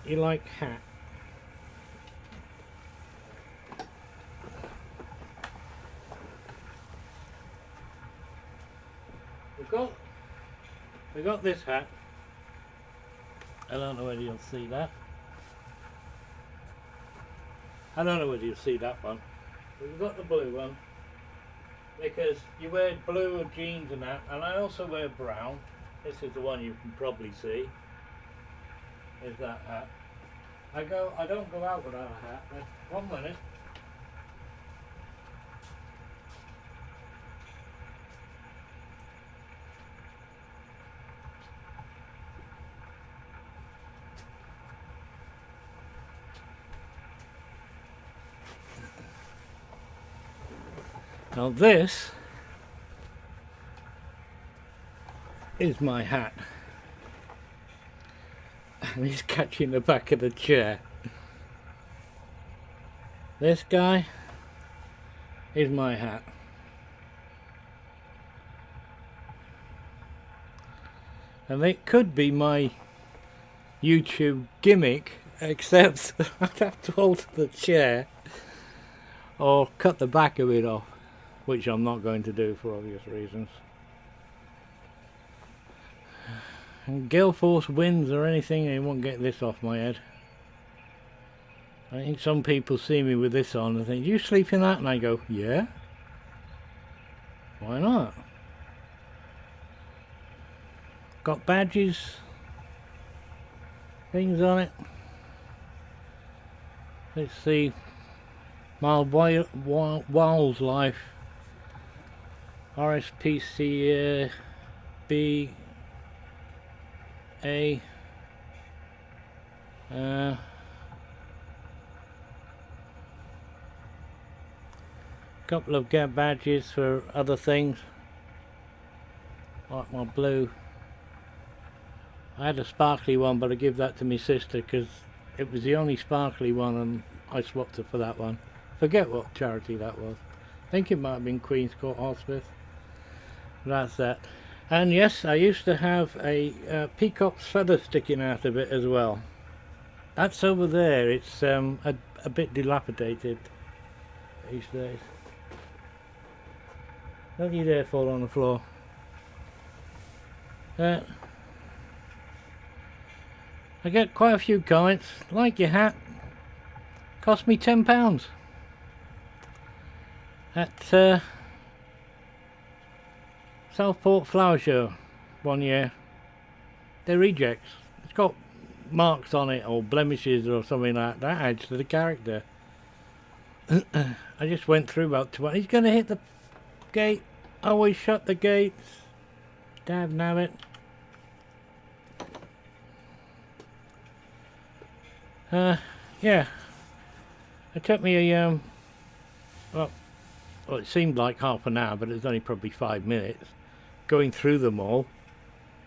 You like hat? We got this hat. I don't know whether you'll see that. I don't know whether you'll see that one. But we've got the blue one, because you wear blue jeans and that, and I also wear brown. This is the one you can probably see. Is that hat? I don't go out without a hat. One minute. Now this is my hat. And he's catching the back of the chair. This guy is my hat. And it could be my YouTube gimmick, except I'd have to alter the chair or cut the back of it off, which I'm not going to do for obvious reasons. And Gale Force wins or anything, they won't get this off my head. I think some people see me with this on and think, "Do you sleep in that?" And I go, "Yeah. Why not?" Got badges, things on it. Let's see. Mild Wildlife, RSPC B A couple of get badges for other things, like my blue. I had a sparkly one, but I give that to my sister because it was the only sparkly one, and I swapped it for that one. Forget what charity that was. I think it might have been Queen's Court Hospice. That's that. And yes, I used to have a peacock's feather sticking out of it as well. That's over there. It's a bit dilapidated these days. Don't you dare fall on the floor. I get quite a few comments. Like your hat. Cost me £10. At Southport Flower Show, one year. They're rejects. It's got marks on it or blemishes or something like that. Adds to the character. I just went through about 20. He's gonna hit the gate. Always shut the gates. Damn nabbit. Yeah. It took me a well, it seemed like half an hour, but it was only probably 5 minutes going through them all.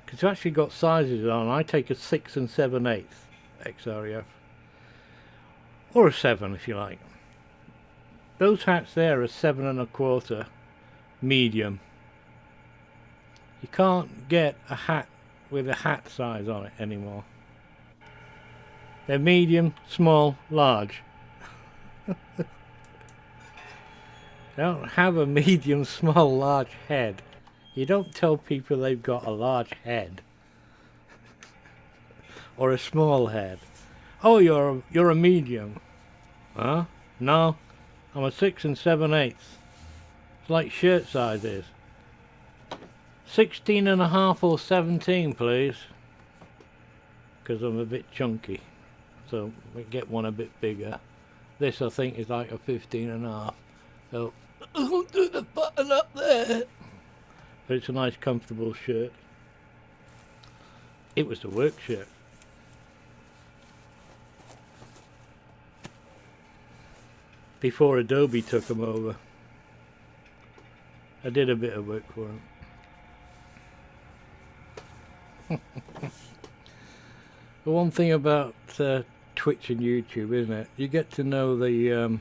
Because you actually got sizes on. I take a 6 and 7/8 XREF, or a 7 if you like. Those hats there are 7 1/4 medium. You can't get a hat with a hat size on it anymore. They're medium, small, large. They don't have a medium, small, large head. You don't tell people they've got a large head or a small head. Oh, you're a medium. Huh? No, I'm a 6 and 7/8. It's like shirt sizes. 16 1/2 or 17, please. Because I'm a bit chunky. So we get one a bit bigger. This I think is like a 15 1/2. So I'll do the button up there. But it's a nice comfortable shirt. It was the work shirt. Before Adobe took them over. I did a bit of work for them. The one thing about Twitch and YouTube, isn't it? You get to know the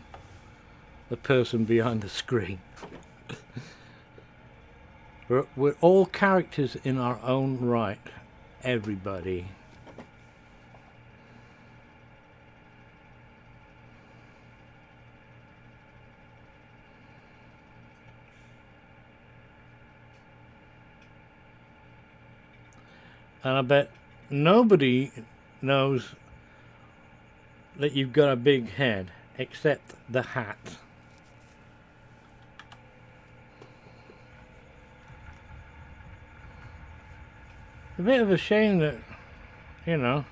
person behind the screen. We're all characters in our own right. Everybody. And I bet nobody knows that you've got a big head except the hat. A bit of a shame that, you know,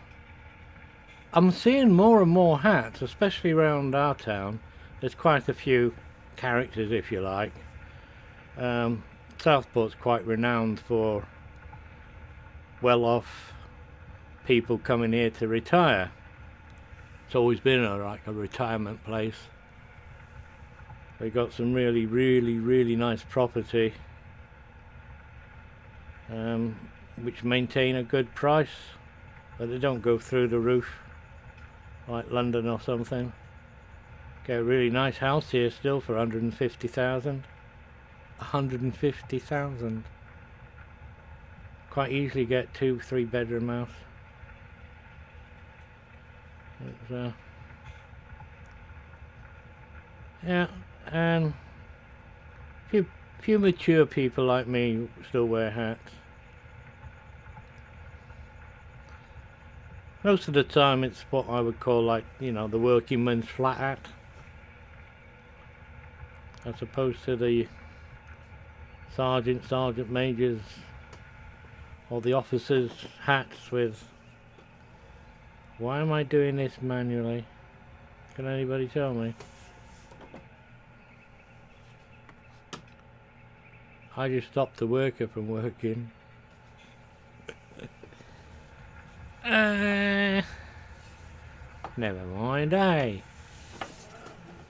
I'm seeing more and more hats, especially around our town. There's quite a few characters, if you like. Southport's quite renowned for well-off people coming here to retire. It's always been like a retirement place. They got some really nice property, which maintain a good price, but they don't go through the roof like London or something. Get a really nice house here still for 150,000. 150,000. Quite easily get 2-3 bedroom house. It's, yeah, and few mature people like me still wear hats. Most of the time it's what I would call, like, you know, the working man's flat hat, as opposed to the sergeant majors or the officers' hats with... Why am I doing this manually? Can anybody tell me? I just stopped the worker from working. Never mind, eh?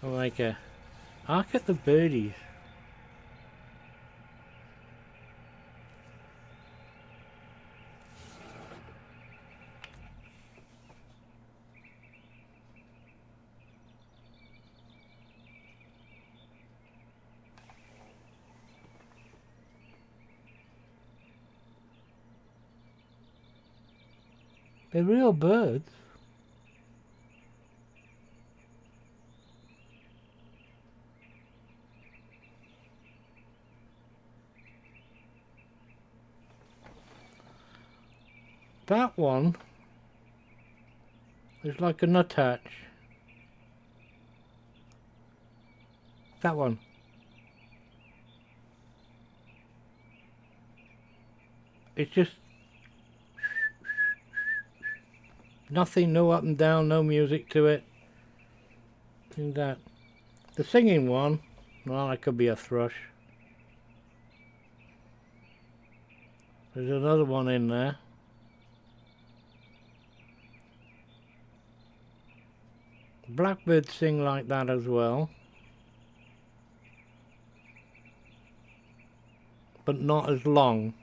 I'll make a... Look at the birdies. They're real birds. That one is like a nuthatch. That one. it's just nothing, no up and down, no music to it. And that. The singing one, well, that could be a thrush. There's another one in there. Blackbirds sing like that as well, but not as long.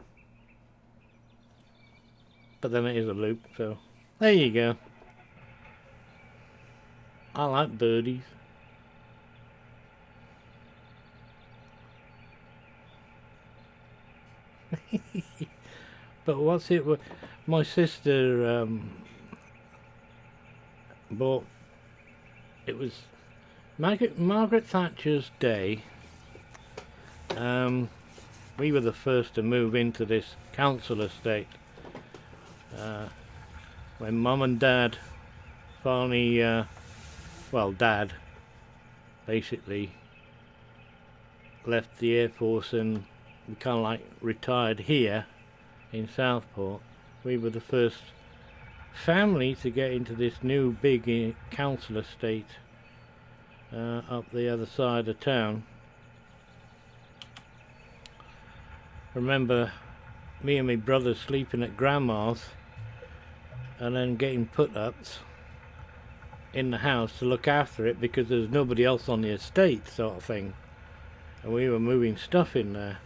But then it is a loop, so there you go. I like birdies. But what's it? My sister bought. It was Margaret Thatcher's day. We were the first to move into this council estate when Mum and Dad finally, well, Dad basically left the Air Force and we kind of like retired here in Southport. We were the first family to get into this new big council estate up the other side of town. Remember me and my brother sleeping at Grandma's and then getting put-ups in the house to look after it because there's nobody else on the estate, sort of thing, and we were moving stuff in there.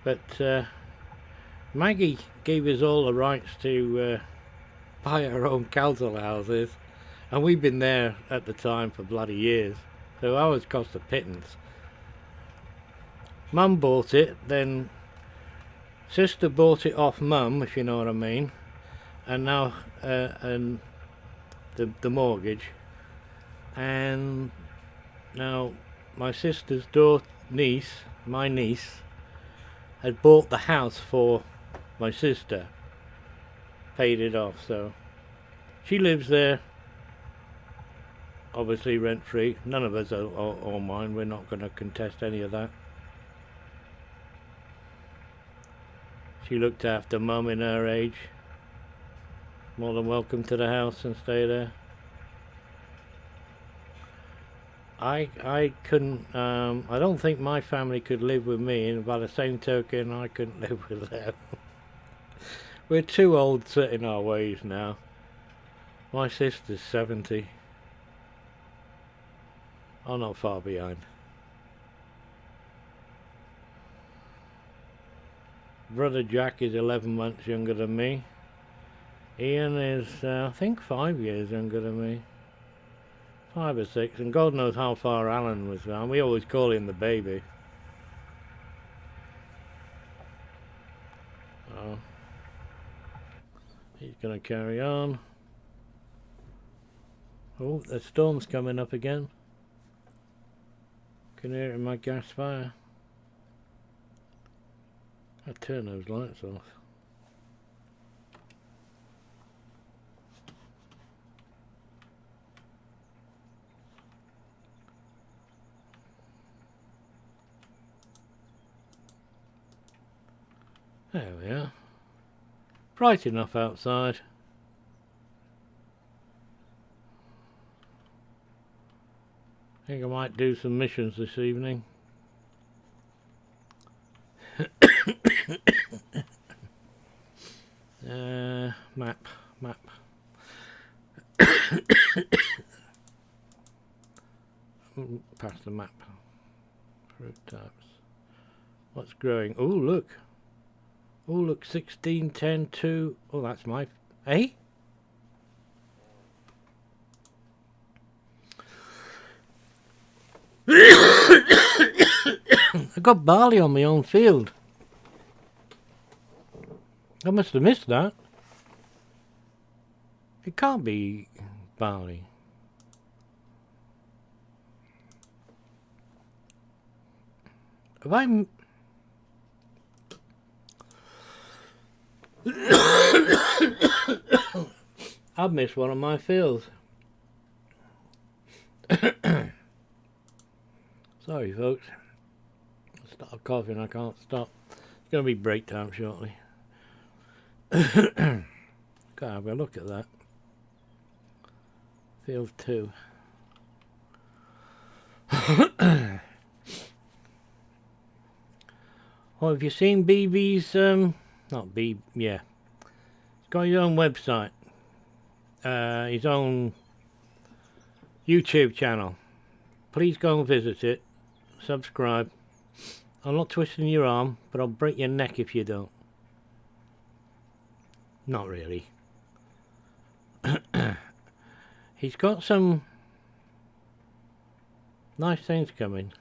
But Maggie gave us all the rights to buy our own council houses, and we've been there at the time for bloody years, so ours cost a pittance. Mum bought it, then sister bought it off Mum, if you know what I mean, and now and the mortgage, and now my sister's my niece, had bought the house for my sister, paid it off, so she lives there, obviously rent free. None of us are all mine, we're not going to contest any of that. She looked after Mum in her age. More than welcome to the house and stay there. I couldn't, I don't think my family could live with me, and by the same token I couldn't live with them. We're too old set in our ways now. My sister's 70. I'm not far behind. Brother Jack is 11 months younger than me. Ian is, I think, 5 years younger than me. 5 or 6, and God knows how far Alan was down. We always call him the baby. Oh. He's gonna carry on. Oh, the storm's coming up again. Can hear it in my gas fire. I'll turn those lights off. There we are. Bright enough outside. I think I might do some missions this evening. Map. Past the map. Fruit types. What's growing? Oh, look. Oh, look, 16, 10, 2. Oh, that's my... Eh? I got barley on my own field. I must have missed that. It can't be barley. Have I... I've missed one of my fields. Sorry folks, I start coughing, I can't stop. It's going to be break time shortly. Gotta have a look at that. Field 2. Oh, have you seen BB's, not B, yeah. He's got his own website. His own YouTube channel. Please go and visit it. Subscribe. I'm not twisting your arm, but I'll break your neck if you don't. Not really. He's got some nice things coming.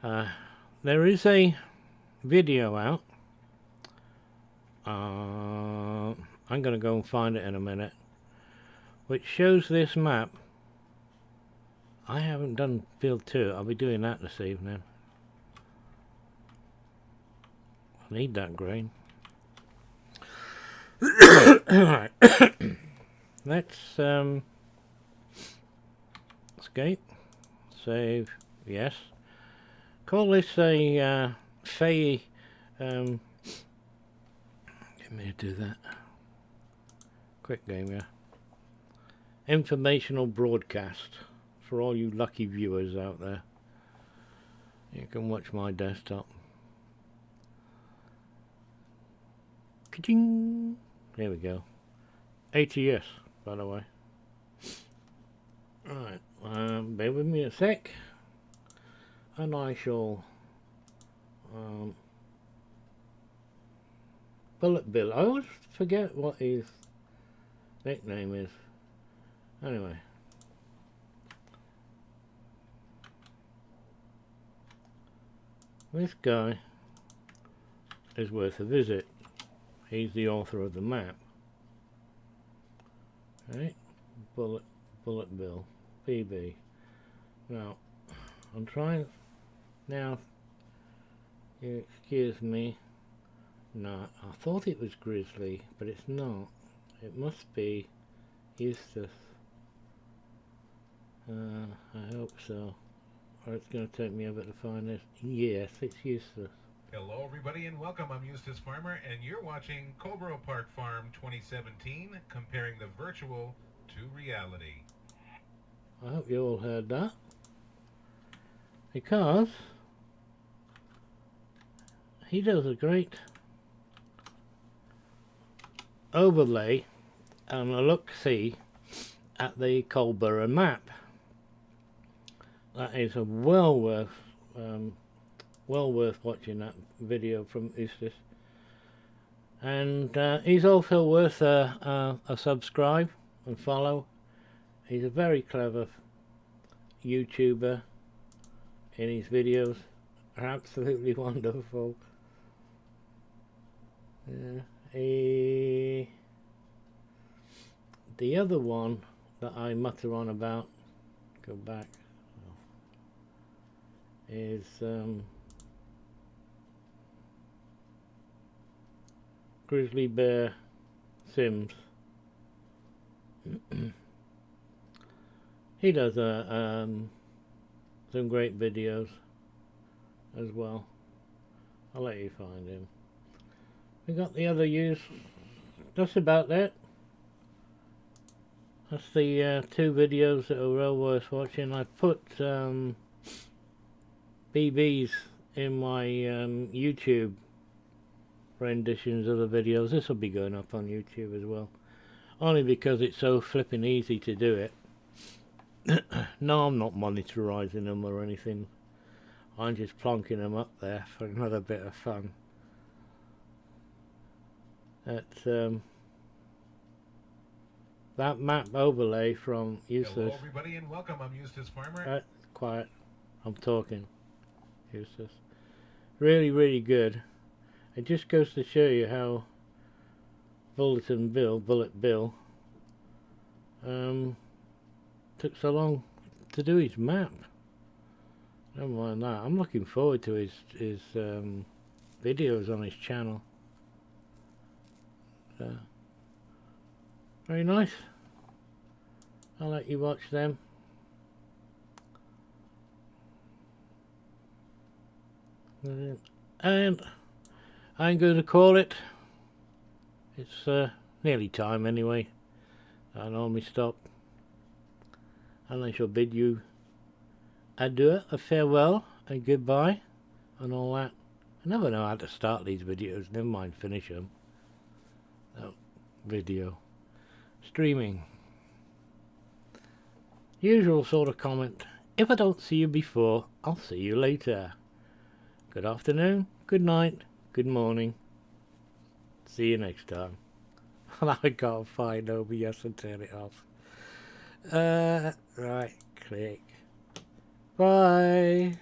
There is a video out. I'm going to go and find it in a minute, which shows this map. I haven't done field 2. I'll be doing that this evening. I need that grain. Alright. Let's escape. Save. Yes. Call this a get me to do that. Quick game, yeah. Informational broadcast for all you lucky viewers out there. You can watch my desktop. Ka-ching! There we go. ATS, by the way. Alright, bear with me a sec. And I shall Bullet Bill. I always forget what his nickname is. Anyway. This guy is worth a visit. He's the author of the map. Right? Bullet Bill. BB. Now, I'm trying... Now, you excuse me. No, I thought it was Grizzly, but it's not. It must be Eustace. I hope so. Or it's going to take me a bit to find this. Yes, it's Eustace. Hello everybody and welcome. I'm Eustace Farmer and you're watching Coldborough Park Farm 2017, comparing the virtual to reality. I hope you all heard that. Because he does a great overlay and a look-see at the Coldborough map. That is a well worth watching that video from Eustace, and he's also worth a subscribe and follow. He's a very clever YouTuber, and his videos are absolutely wonderful. The other one that I mutter on about, go back, is Grizzly Bear Sims. He does some great videos as well. I'll let you find him. We got the other use. That's about that. That's the 2 videos that are well worth watching. I put BB's in my YouTube renditions of the videos. This will be going up on YouTube as well, only because it's so flipping easy to do it. No, I'm not monetizing them or anything. I'm just plonking them up there for another bit of fun. That map overlay from Eustace. Hello everybody and welcome. I'm Eustace Farmer. Quiet. I'm talking. Eustace. Really, really good. It just goes to show you how Bullet Bill took so long to do his map. Never mind that. I'm looking forward to his videos on his channel. Very nice. I'll let you watch them. And I'm going to call it. It's nearly time anyway. I normally stop. And I shall bid you adieu, a farewell, and goodbye, and all that. I never know how to start these videos, never mind finish them. Oh, video. Streaming. Usual sort of comment. If I don't see you before, I'll see you later. Good afternoon, good night, good morning. See you next time. I can't find OBS and turn it off. Right, click. Bye.